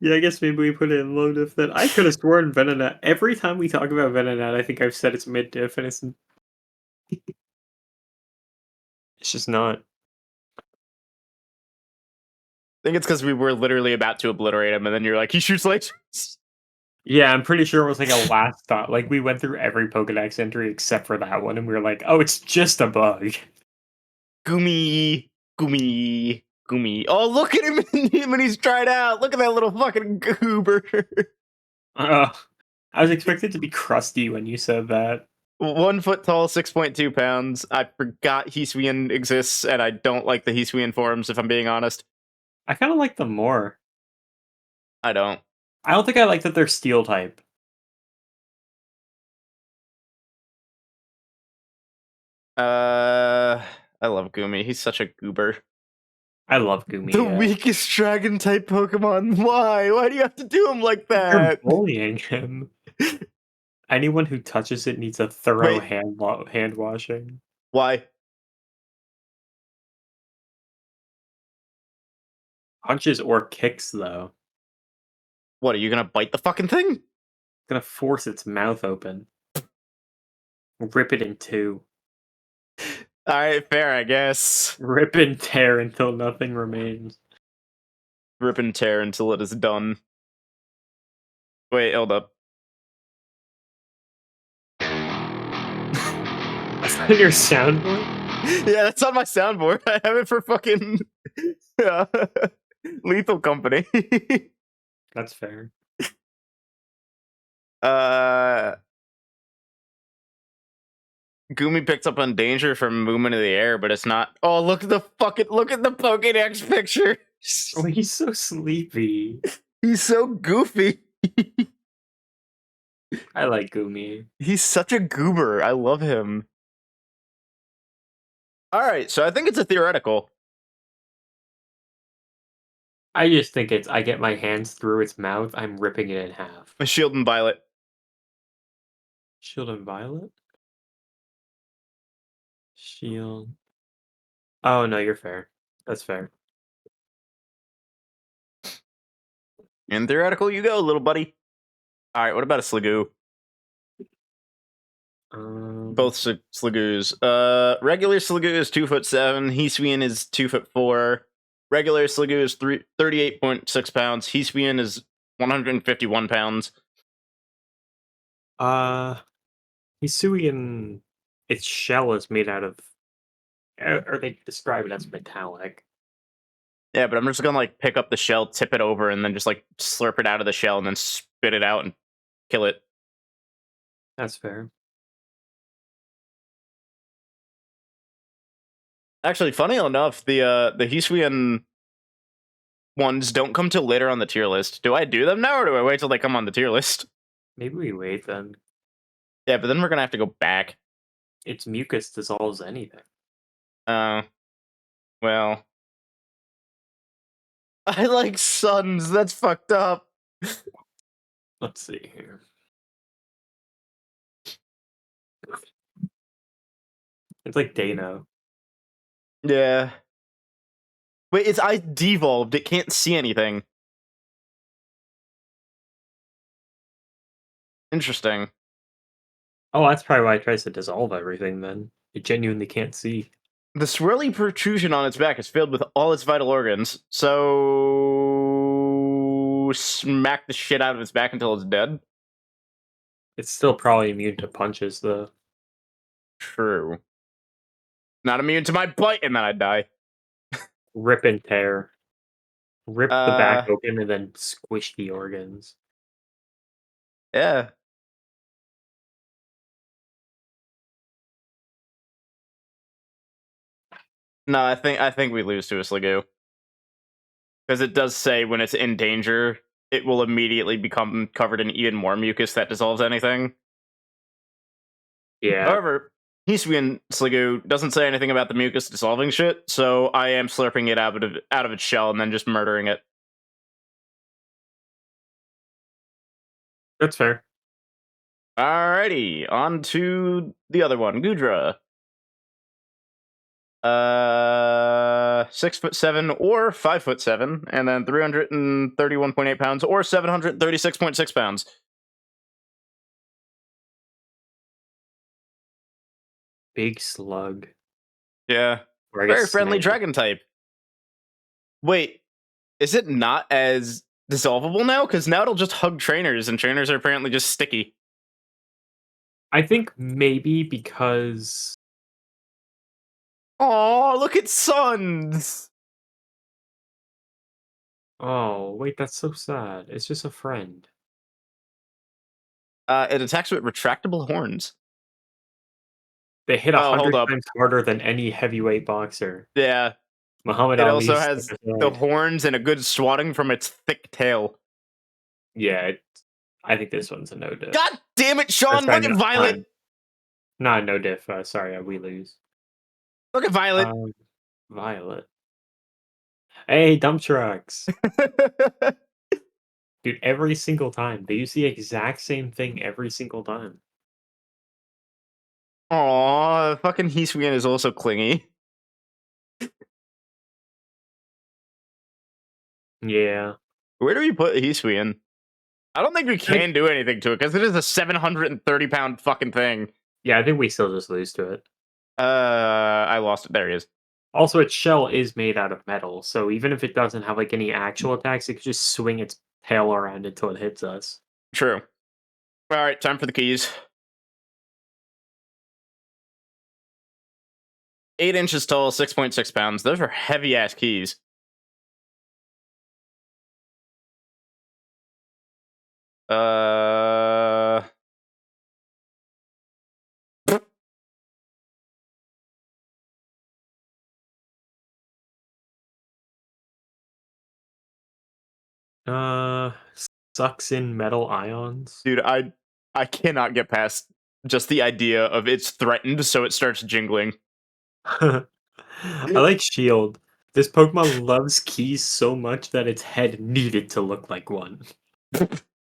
Yeah, I guess maybe we put it in low diff then. I could have sworn Venonat. Every time we talk about Venonat, I think I've said it's mid diff, and it's just not. I think it's because we were literally about to obliterate him, and then you're like, he shoots lasers. Yeah, I'm pretty sure it was like a last thought. Like we went through every Pokedex entry except for that one, and we were like, "Oh, it's just a bug." Gumi, Gumi, Gumi. Oh, look at him when he's tried out. Look at that little fucking goober. Uh, I was expected to be crusty when you said that. 1 foot tall, 6.2 pounds. I forgot Hisuian exists, and I don't like the Hisuian forms, if I'm being honest. I kind of like them more. I don't. I don't think I like that they're steel type. I love Gumi. He's such a goober. I love Gumi. The weakest dragon type Pokemon. Why? Why do you have to do him like You're that? bullying him. Anyone who touches it needs a thorough Wait, hand washing. why? Punches or kicks, though. What, are you gonna bite the fucking thing? It's gonna force its mouth open. Rip it in two. Alright, fair, I guess. Rip and tear until nothing remains. Rip and tear until it is done. Wait, hold up. That's not your soundboard? Yeah, that's on my soundboard. I have it for fucking Lethal Company. That's fair. Gumi picks up on danger from movement of the air, but it's not. Oh, look at the Pokédex picture. Oh, he's so sleepy. He's so goofy. I like Gumi. He's such a goober. I love him. All right, so I think it's a theoretical. I just think it's I get my hands through its mouth, I'm ripping it in half. A Shield and Violet. Shield and Violet? Shield. Oh no, you're fair. That's fair. In theoretical, you go, little buddy. All right, what about a Sliggoo? Both Sliggoos. Regular Sliggoo is 2'7". Hisuian is 2'4". Regular Sliggoo is 38.6 pounds. Hisuian is 151 pounds. Hisuian, its shell is made out of, or they describe it as metallic. Yeah, but I'm just gonna like pick up the shell, tip it over, and then just like slurp it out of the shell, and then spit it out and kill it. That's fair. Actually, funny enough, the Hisuian ones don't come till later on the tier list. Do I do them now, or do I wait till they come on the tier list? Maybe we wait then. Yeah, but then we're gonna have to go back. Its mucus dissolves anything. Well, I like suns. That's fucked up. Let's see here. It's like Dano. Yeah. Wait, its eye devolved. It can't see anything. Interesting. Oh, that's probably why it tries to dissolve everything then. It genuinely can't see. The swirly protrusion on its back is filled with all its vital organs, so smack the shit out of its back until it's dead. It's still probably immune to punches, though. True. Not immune to my bite, and then I die. Rip and tear. Rip the back open and then squish the organs. Yeah. No, I think we lose to a Sliggoo. Because it does say when it's in danger, it will immediately become covered in even more mucus that dissolves anything. Yeah. However, Hisui Sligo doesn't say anything about the mucus dissolving shit, so I am slurping it out of its shell and then just murdering it. That's fair. Alrighty, on to the other one, Gudra. 6'7" or 5'7", and then 331.8 pounds or 736.6 pounds. Big slug. Yeah, Or I very guess friendly snake. dragon type. Wait, is it not as dissolvable now? Because now it'll just hug trainers, and trainers are apparently just sticky. I think maybe because Oh, look at Suns! oh wait, that's so sad. It's just a friend. It attacks with retractable horns. They hit Oh, hold 100 up. times harder than any heavyweight boxer. Yeah, Muhammad it also Ali's has the horns and a good swatting from its thick tail. yeah, I think this one's a no diff. God damn it, Or Sean! sorry, Look at Violet! not no diff. Sorry, we lose. Look at Violet! Violet. Hey, dump trucks. Dude, every single time. They use the exact same thing every single time. Aw, fucking Hisui is also clingy. Yeah. Where do we put Hisui? I don't think we Like, can do anything to it because it is a 730-pound fucking thing. yeah, I think we still just lose to it. I lost it. There he is. Also, its shell is made out of metal, so even if it doesn't have like any actual attacks, it could just swing its tail around until it hits us. True. All right, time for the keys. 8 inches tall, 6.6 pounds. Those are heavy ass keys. Uh, Uh, Sucks in metal ions. dude, I cannot get past just the idea of it's threatened, so it starts jingling. I like Shield. This Pokemon loves keys so much that its head needed to look like one.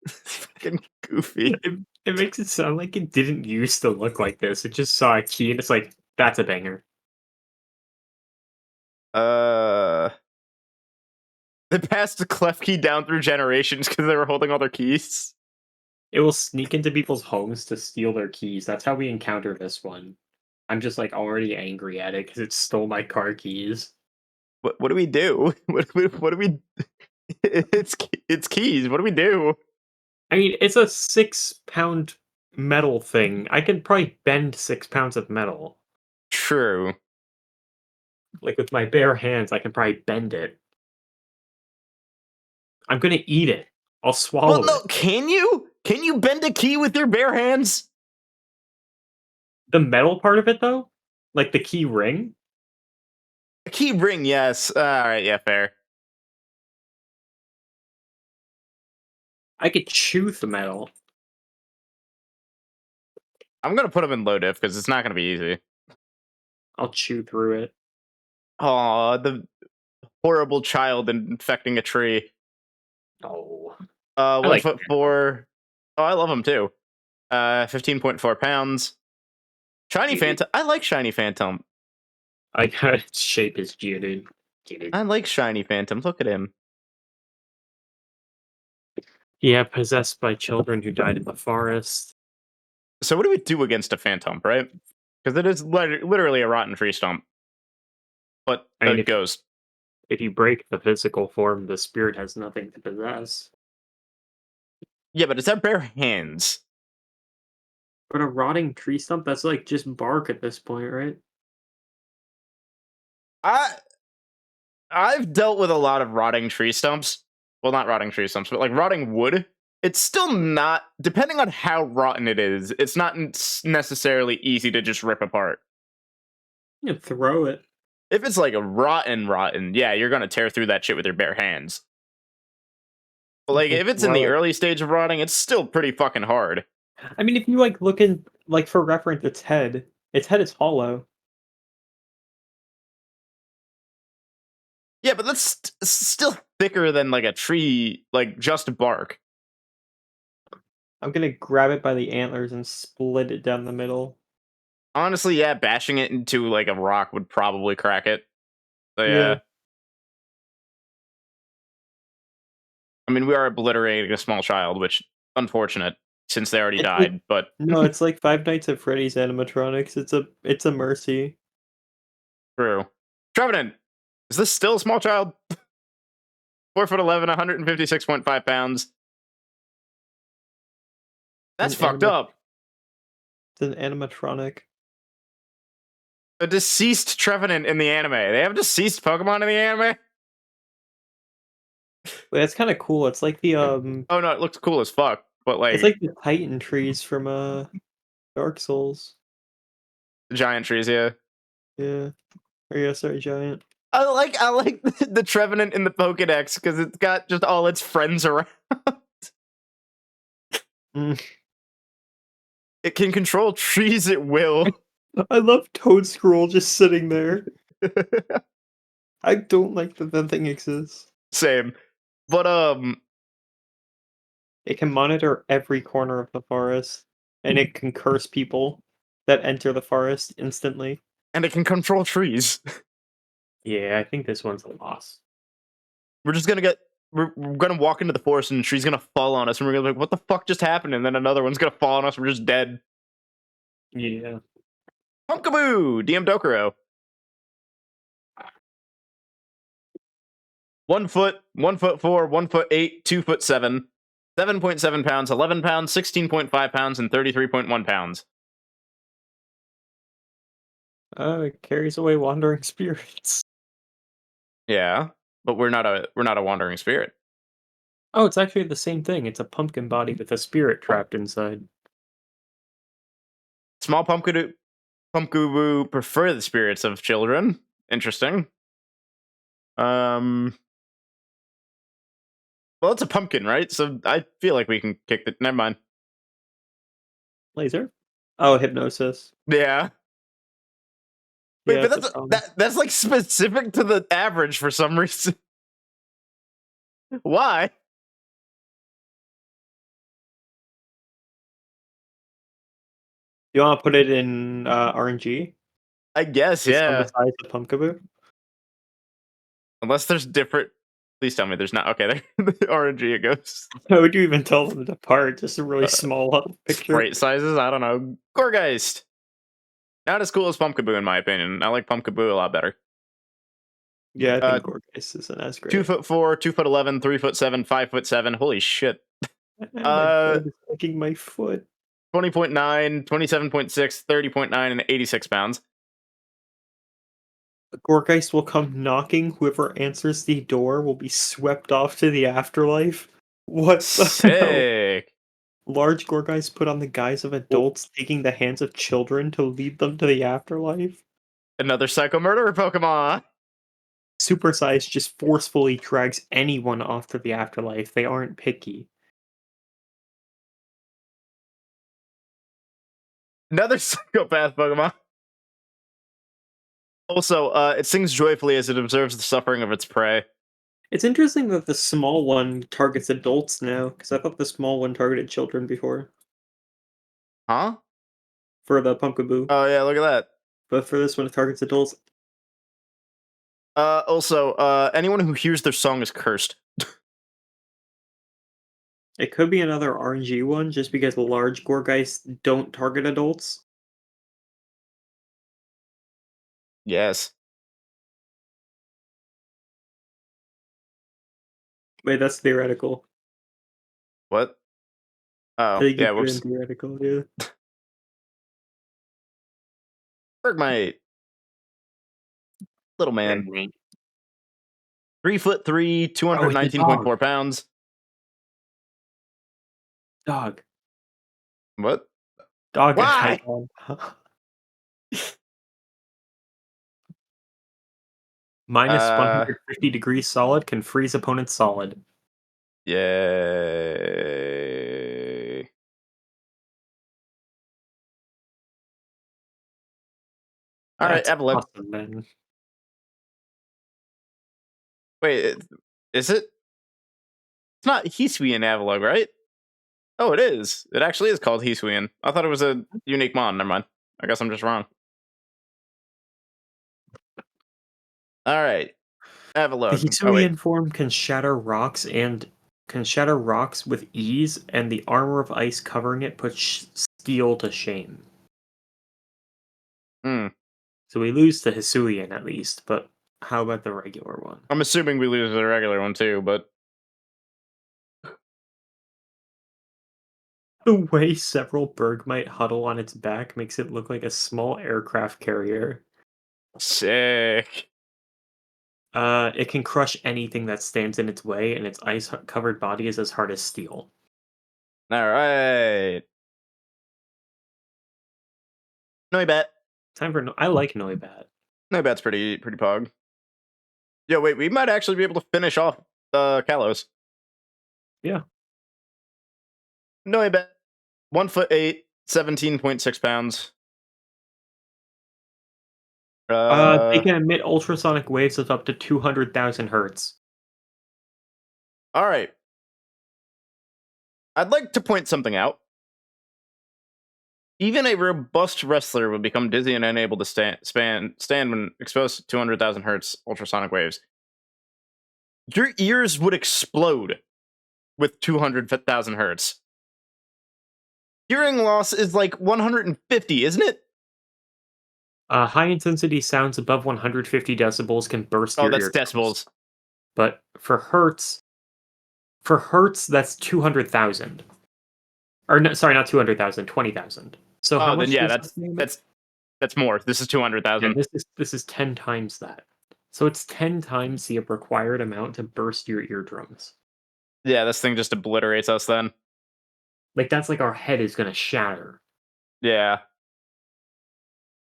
Fucking goofy. It makes it sound like it didn't used to look like this. It just saw a key and it's like, that's a banger. They passed the clef key down through generations because they were holding all their keys. It will sneak into people's homes to steal their keys. That's how we encounter this one. I'm just like already angry at it because it stole my car keys. What do we do? What do we? It's keys. What do we do? I mean, it's a 6 pound metal thing. I can probably bend 6 pounds of metal. True. Like with my bare hands, I can probably bend it. I'm gonna eat it. I'll Well, swallow no. it. Can you? Can you bend a key with your bare hands? The metal part of it, though, like the key ring, A key ring, yes. All right, yeah, fair. I could chew the metal. I'm gonna put them in low diff because it's not gonna be easy. I'll chew through it. Oh, the horrible child infecting a tree. Oh, I One like foot four. Oh, I love him too. 15.4 pounds. Shiny Dude, Phantom. I like Shiny Phantom. I like how its shape is Geodude. I like Shiny Phantom. Look at him. Yeah, possessed by children who died in the forest. So what do we do against a Phantom, right? Because it is literally a rotten tree stump. But I mean, a ghost. if you break the physical form, the spirit has nothing to possess. Yeah, but it's our bare hands. But a rotting tree stump, that's like just bark at this point, right? I I've dealt with a lot of rotting tree stumps. Well, not rotting tree stumps, but like rotting wood. It's still not, depending on how rotten it is, it's not necessarily easy to just rip apart. You can throw it. If it's like a rotten, yeah, you're gonna tear through that shit with your bare hands. But You like can if it's in throw the it. early stage of rotting, it's still pretty fucking hard. I mean, if you like look in, like for reference, its head, Its head is hollow. Yeah, but that's still thicker than like a tree, like just bark. I'm gonna grab it by the antlers and split it down the middle. Honestly, yeah, bashing it into like a rock would probably crack it. So Yeah. yeah, I mean, we are obliterating a small child, which unfortunate since they already It's like died. But no, it's like Five Nights at Freddy's animatronics. It's a mercy. true. Trevenant, is this still a small child? 4'11", 156.5 pounds. It's That's an fucked up. it's an animatronic. A deceased Trevenant in the anime. They have deceased Pokemon in the anime? But it's kinda cool. Oh no, it looks cool as fuck. But It's like like the Titan trees from Dark Souls. giant trees, yeah. Yeah. Or yeah, sorry, giant. I like the Trevenant in the Pokedex because it's got just all its friends around. Mm. It can control trees at will. I love Toadscroll just sitting there. I don't like that that thing exists. Same. But It can monitor every corner of the forest, and it can curse people that enter the forest instantly. and it can control trees. Yeah, I think this one's a loss. We're just gonna get we're gonna walk into the forest and a tree's gonna fall on us and we're gonna be like, what the fuck just happened? And then another one's gonna fall on us, we're just dead. Yeah. Pumpkaboo! DM Dokuro. 1 foot, 1'4", 1'8", 2'7", 7.7 pounds, 11 pounds, 16.5 pounds, and 33.1 pounds. It carries away wandering spirits. Yeah, but we're not a wandering spirit. Oh, it's actually the same thing. It's a pumpkin body with a spirit trapped inside. Small pumpkaboo prefer the spirits of children. Interesting. Um, well, it's a pumpkin, right? So I feel like we can kick the. Never mind. Laser? Oh, hypnosis. Yeah. Wait, Yeah, but it's a problem. that's like specific to the average for some reason. Why? You want to put it in RNG I guess, based on the yeah. size of Pumpkaboo? Unless there's different. Please tell me there's not. Okay, there, the RNG it goes. How would you even tell them apart? Just a really Uh, small picture. sprite sizes. I don't know. Gorgeist. Not as cool as Pumpkaboo in my opinion. I like Pumpkaboo a lot better. Yeah, I Uh, think Gorgeist isn't as great. 2'4", 2'11", 3'7", 5'7". Holy shit. My Uh, dog is licking my foot. 20.9, 27.6, 30.9, and 86 pounds. Gorgeist will come knocking. Whoever answers the door will be swept off to the afterlife. What the hell? Sick. Large Gorgeist put on the guise of Well, adults, taking the hands of children to lead them to the afterlife. another psycho murderer Pokemon. Supersize just forcefully drags anyone off to the afterlife. They aren't picky. Another psychopath Pokemon. Also, it sings joyfully as it observes the suffering of its prey. It's interesting that the small one targets adults now, because I thought the small one targeted children before Huh? for the Pumpkaboo, Oh yeah, look at that. but for this one it targets adults. Also, anyone who hears their song is cursed. It could be another RNG one, just because large Gorgeists don't target adults. Yes. Wait, that's theoretical. What? I Oh, think you yeah, put in whoops. theoretical, yeah. Bergmite. Little man. Bergmite. 3'3", Oh, it's a dog. 219.4 pounds. Dog. What? Dog and Why? Python. Minus Uh, 150 degrees solid can freeze opponents solid. yay. All right, That's Evelyn. awesome, man. Wait, is it? It's not Hisuian Avalugg, right? Oh, it is. It actually is called Hisuian. I thought it was a unique mon. Never mind. I guess I'm just wrong. All right, The Avalugg. Oh wait. Hisuian form can shatter rocks with ease, and the armor of ice covering it puts steel to shame. Hmm. So we lose the Hisuian at least, but how about the regular one? I'm assuming we lose the regular one too, but The way several Bergmite huddle on its back makes it look like a small aircraft carrier. sick. It can crush anything that stands in its way, and its ice-covered body is as hard as steel. All right. No bet. Time for I like Noibat. No bet's pretty pog. Yo, wait, we might actually be able to finish off Kalos. Yeah. No bet. 1'8", 17.6 pounds. They can emit ultrasonic waves of up to 200,000 hertz. All right. I'd like to point something out. Even a robust wrestler would become dizzy and unable to stand when exposed to 200,000 hertz ultrasonic waves. Your ears would explode with 200,000 hertz. Hearing loss is like 150, isn't it? High intensity sounds above 150 decibels can burst Oh, your that's eardrums. decibels. But for hertz, that's 200,000. Or no, sorry, not 200,000, 20,000. So how Oh, then much yeah, does this name? that's more. This is Yeah, 200,000. this is 10 times that. So it's 10 times the required amount to burst your eardrums. Yeah, this thing just obliterates us then. Like that's like our head is gonna shatter. Yeah.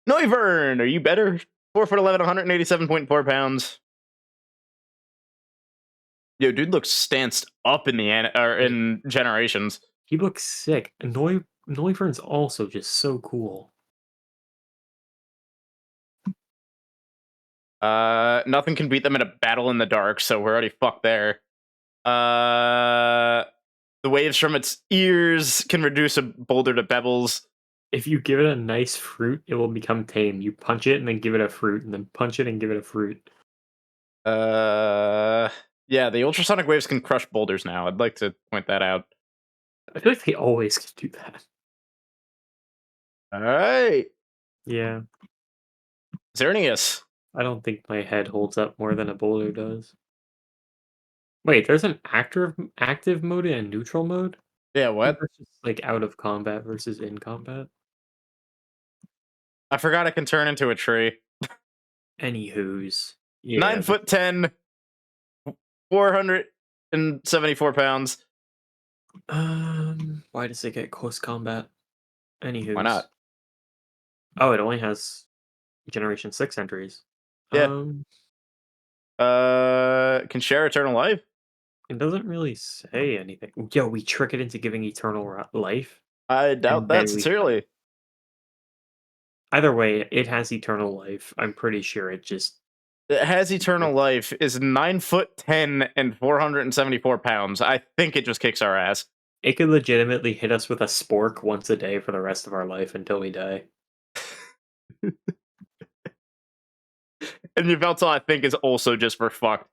Noivern, are you better? 4'11", 187.4 pounds. Yo, dude looks stanced up in the in generations. He looks sick. And Noivern's also just so cool. Nothing can beat them in a battle in the dark, so we're already fucked there. The waves from its ears can reduce a boulder to pebbles. If you give it a nice fruit, it will become tame. You punch it and then give it a fruit, and then punch it and give it a fruit. Yeah, the ultrasonic waves can crush boulders now. I'd like to point that out. I feel like they always can do that. All right. Yeah. Xerneas. I don't think my head holds up more than a boulder does. Wait, there's an active mode and a neutral mode? Yeah, I think what? that's just like out of combat versus in combat. I forgot I can turn into a tree. Anywho's. Yeah. 9'10", 474 pounds. Why does it get close combat? Why Anywho's. not? Oh, it only has Generation 6 entries. Yeah. Um, Can share eternal life? it doesn't really say anything. Yo, we trick it into giving eternal life, I doubt and that then we fight. sincerely. Either way, it has eternal life. I'm pretty sure it just It has eternal life, is 9'10" and 474 pounds. I think it just kicks our ass. it could legitimately hit us with a spork once a day for the rest of our life until we die. And Yveltal, I think, is also just for fuck.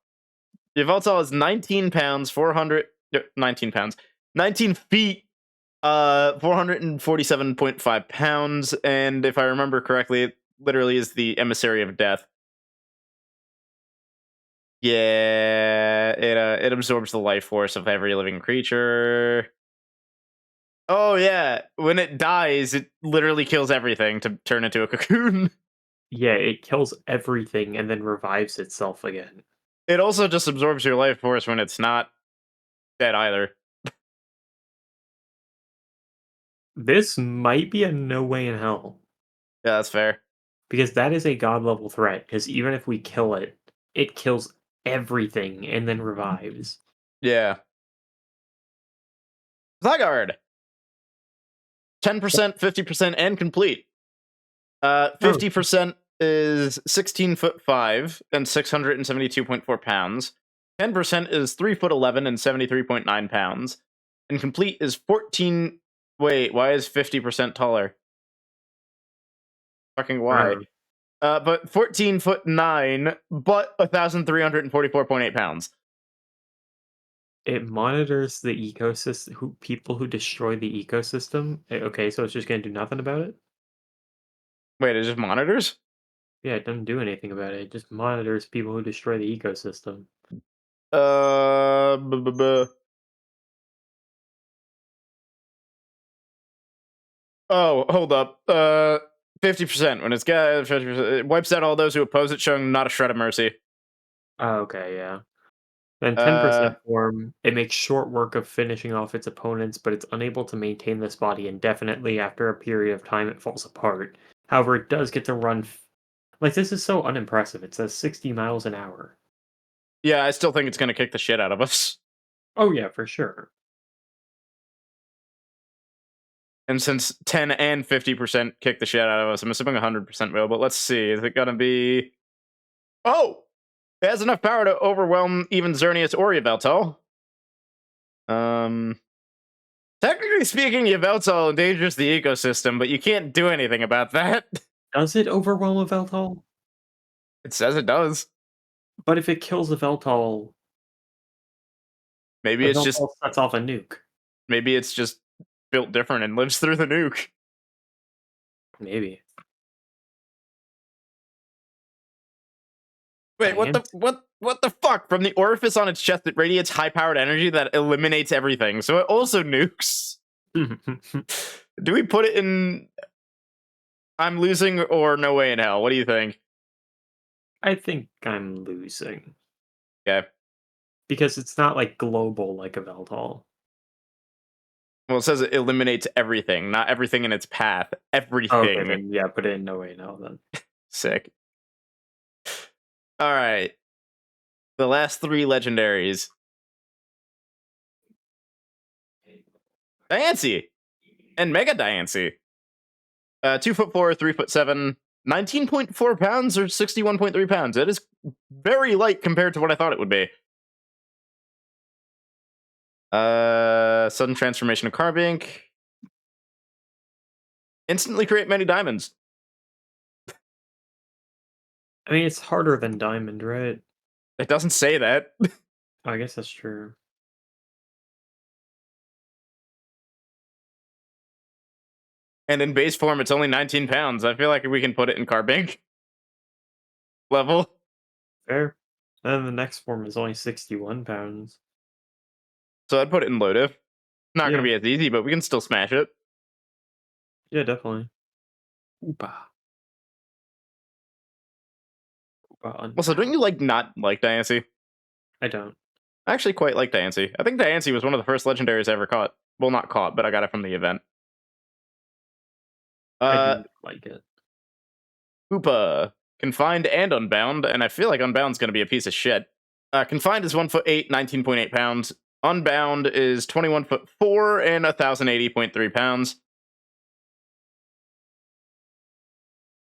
Yveltal is 19 pounds, 19 pounds, 19 feet, 447.5 pounds, and if I remember correctly, it literally is the emissary of death. Yeah, it absorbs the life force of every living creature. Oh yeah, when it dies, it literally kills everything to turn into a cocoon. Yeah, it kills everything and then revives itself again. It also just absorbs your life force when it's not dead either. This might be a no way in hell Yeah, that's fair. because that is a god level threat. Because even if we kill it, it kills everything and then revives. Yeah. Zygarde. 10%, 50%, and complete. Oh, 50% is 16'5" and 672.4 pounds. 10% is 3'11" and 73.9 pounds. And complete is 14. Wait, why is 50% taller? Fucking why? Brr. But 14'9", but 1,344.8 pounds. It monitors the ecosystem, people who destroy the ecosystem. Okay, so it's just gonna do nothing about it? Wait, it just monitors? Yeah, it doesn't do anything about it. It just monitors people who destroy the ecosystem. Uh, bu- bu- bu- oh, hold up. 50%. When it's got 50%, it wipes out all those who oppose it, showing not a shred of mercy. Oh, okay, yeah. Then Uh, 10% form, it makes short work of finishing off its opponents, but it's unable to maintain this body indefinitely. After a period of time, it falls apart. However, it does get to run. Like, this is so unimpressive. It says 60 miles an hour. yeah, I still think it's gonna kick the shit out of us. Oh, yeah, for sure. And since 10 and 50% kick the shit out of us, I'm assuming 100% will. But let's see. Is it gonna be? Oh, it has enough power to overwhelm even Xerneas or Yveltal. Um, Technically speaking, Yveltal endangers the ecosystem, but you can't do anything about that. Does it overwhelm a Veltal? It says it does. But if it kills a Veltal, Maybe the it's just Veltal sets off a nuke. maybe it's just built different and lives through the nuke. Maybe. Wait, what the Diancie. what the fuck? From the orifice on its chest, it radiates high-powered energy that eliminates everything. So it also nukes. Do we put it in I'm losing or no way in hell? What do you think? I think I'm losing. Okay. Because it's not, like, global like a Veltal. Well, it says it eliminates everything, not everything in its path. Oh, okay, Everything. then, yeah, put it in no way now then. Sick. All right. The last three legendaries. Diancie and Mega Diancie. 2'4", 3'7", 19.4 pounds or 61.3 pounds. It is very light compared to what I thought it would be. Sudden transformation of Carbink. Instantly create many diamonds. I mean, it's harder than Diamond, right? It doesn't say that. Oh, I guess that's true. And in base form, it's only 19 pounds. I feel like we can put it in Carbink level. Fair. And then the next form is only 61 pounds. So I'd put it in low diff. Not going to Yeah. be as easy, but we can still smash it. Yeah, definitely. Oopa. Oopa Also, don't you not like Diancie? I don't. I actually quite like Diancie. I think Diancie was one of the first legendaries I ever caught. Well, not caught, but I got it from the event. I Uh, do like it. Hoopa. Confined and Unbound, and I feel like Unbound's going to be a piece of shit. Confined is 1'8", 19.8 pounds. Unbound is 21'4" and 1,080.3 pounds.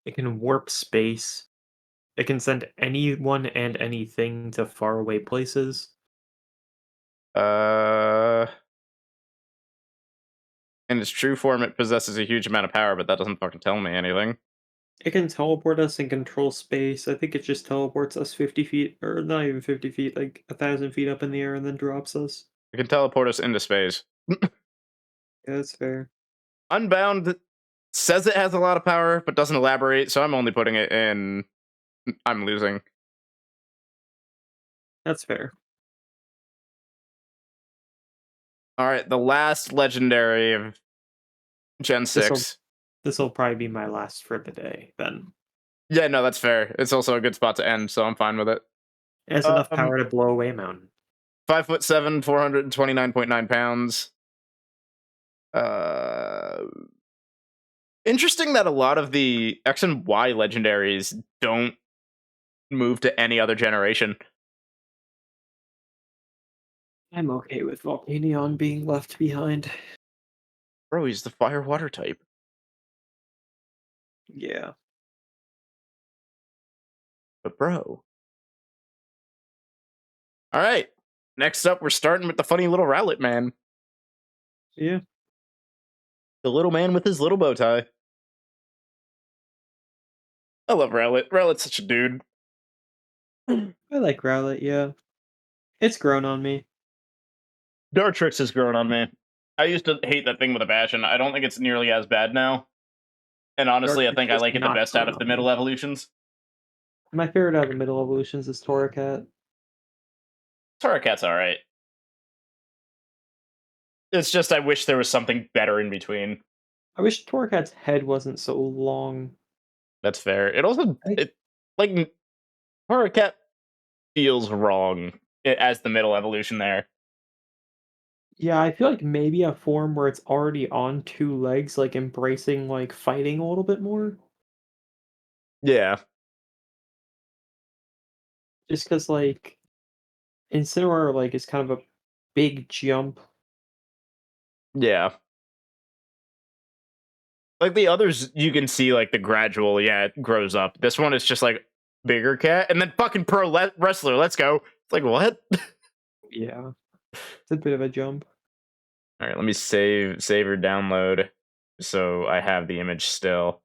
It can warp space. It can send anyone and anything to faraway places. Uh, in its true form, it possesses a huge amount of power, but that doesn't fucking tell me anything. It can teleport us and control space. I think it just teleports us 50 feet, or not even 50 feet, like 1,000 feet up in the air and then drops us. It can teleport us into space. Yeah, that's fair. Unbound says it has a lot of power, but doesn't elaborate, so I'm only putting it in. I'm losing. That's fair. All right, the last legendary of Gen This'll 6. this'll probably be my last for the day, then. Yeah, no, that's fair. It's also a good spot to end, so I'm fine with it. It has enough Um, power to blow away a mountain. 5'7", 429.9 pounds. Uh, Interesting that a lot of the X and Y legendaries don't move to any other generation. I'm okay with Volcanion being left behind. Bro, he's the fire water type. Yeah. But bro. All right. Next up, we're starting with the funny little Rowlet man. Yeah, The little man with his little bow tie. I love Rowlet. Rowlet's such a dude. I like Rowlet, yeah. It's grown on me. Dartrix has grown on me. I used to hate that thing with a passion. I don't think it's nearly as bad now. And honestly, I Dartrix think I has like it the not best out grown of the on me. middle evolutions. My favorite out of the middle evolutions is Torracat. Torracat's alright. It's just I wish there was something better in between. I wish Torracat's head wasn't so long. That's fair. It also I it like Torracat feels wrong as the middle evolution there. Yeah, I feel like maybe a form where it's already on 2 legs, like, embracing, like, fighting a little bit more. Yeah. Just because, like, Incineroar, like, is kind of a big jump. Yeah. Like the others, you can see like the gradual, yeah, it grows up. This one is just like bigger cat, and then fucking wrestler. Let's go. It's like what? Yeah, it's a bit of a jump. All right, let me save or download, so I have the image still.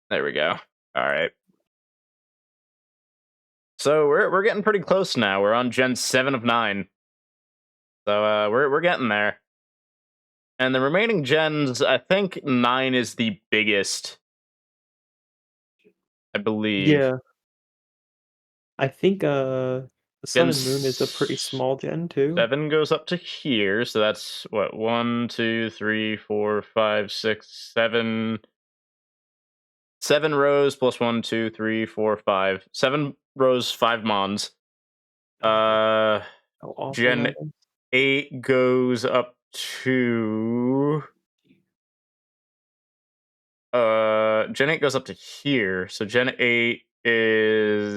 There we go. All right. So we're getting pretty close now. We're on Gen 7 of 9. So we're getting there. And the remaining gens, I think 9 is the biggest, I believe. Yeah, I think, the Sun Gen and Moon is a pretty small gen too. 7 goes up to here, so that's what, 1, 2, 3, 4, 5, 6, 7. 7 rows plus 1, 2, 3, 4, 5. 7 rows, 5 mons. God, Uh how awful Gen that is. 8 goes up to Gen 8 goes up to here. So Gen 8 is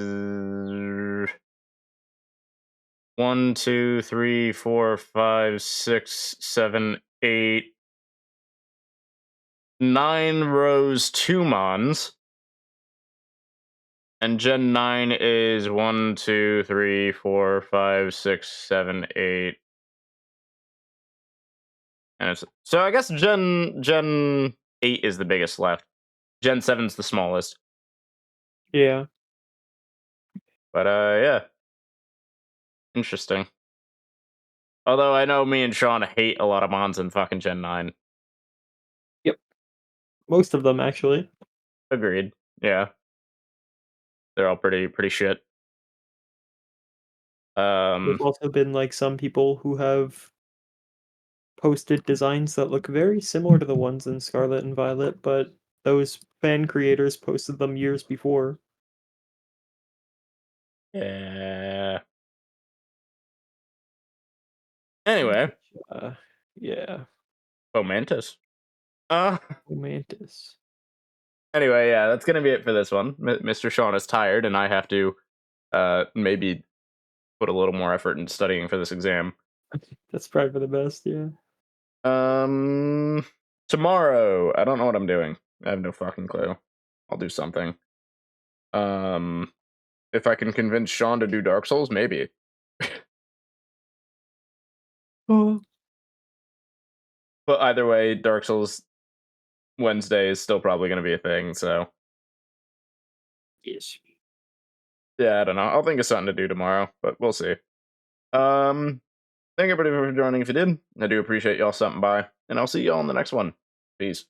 1, 2, 3, 4, 5, 6, 7, 8, 9 rows, 2 mons. And Gen 9 is 1, 2, 3, 4, 5, 6, 7, 8. And it's so I guess Gen 8 is the biggest left. Gen 7's the smallest. Yeah. But yeah. Interesting. Although I know me and Sean hate a lot of mons in fucking Gen 9. Yep. Most of them, actually. Agreed. Yeah. They're all pretty shit. There's Um also been, like, some people who have posted designs that look very similar to the ones in Scarlet and Violet, but those fan creators posted them years before. yeah. Anyway, Which, yeah, Fomantis. Uh Mantis. anyway, yeah, that's gonna be it for this one. Mr. Sean is tired, and I have to maybe put a little more effort into studying for this exam. That's probably for the best, yeah. Um, Tomorrow, I don't know what I'm doing. I have no fucking clue. I'll do something. Um, if I can convince Sean to do Dark Souls, maybe. Oh, But either way, Dark Souls Wednesday is still probably going to be a thing. So yes. yeah, I don't know. I'll think of something to do tomorrow, but we'll see. Um, Thank everybody for joining. If you did, I do appreciate y'all stopping by, and I'll see y'all in the next one. Peace.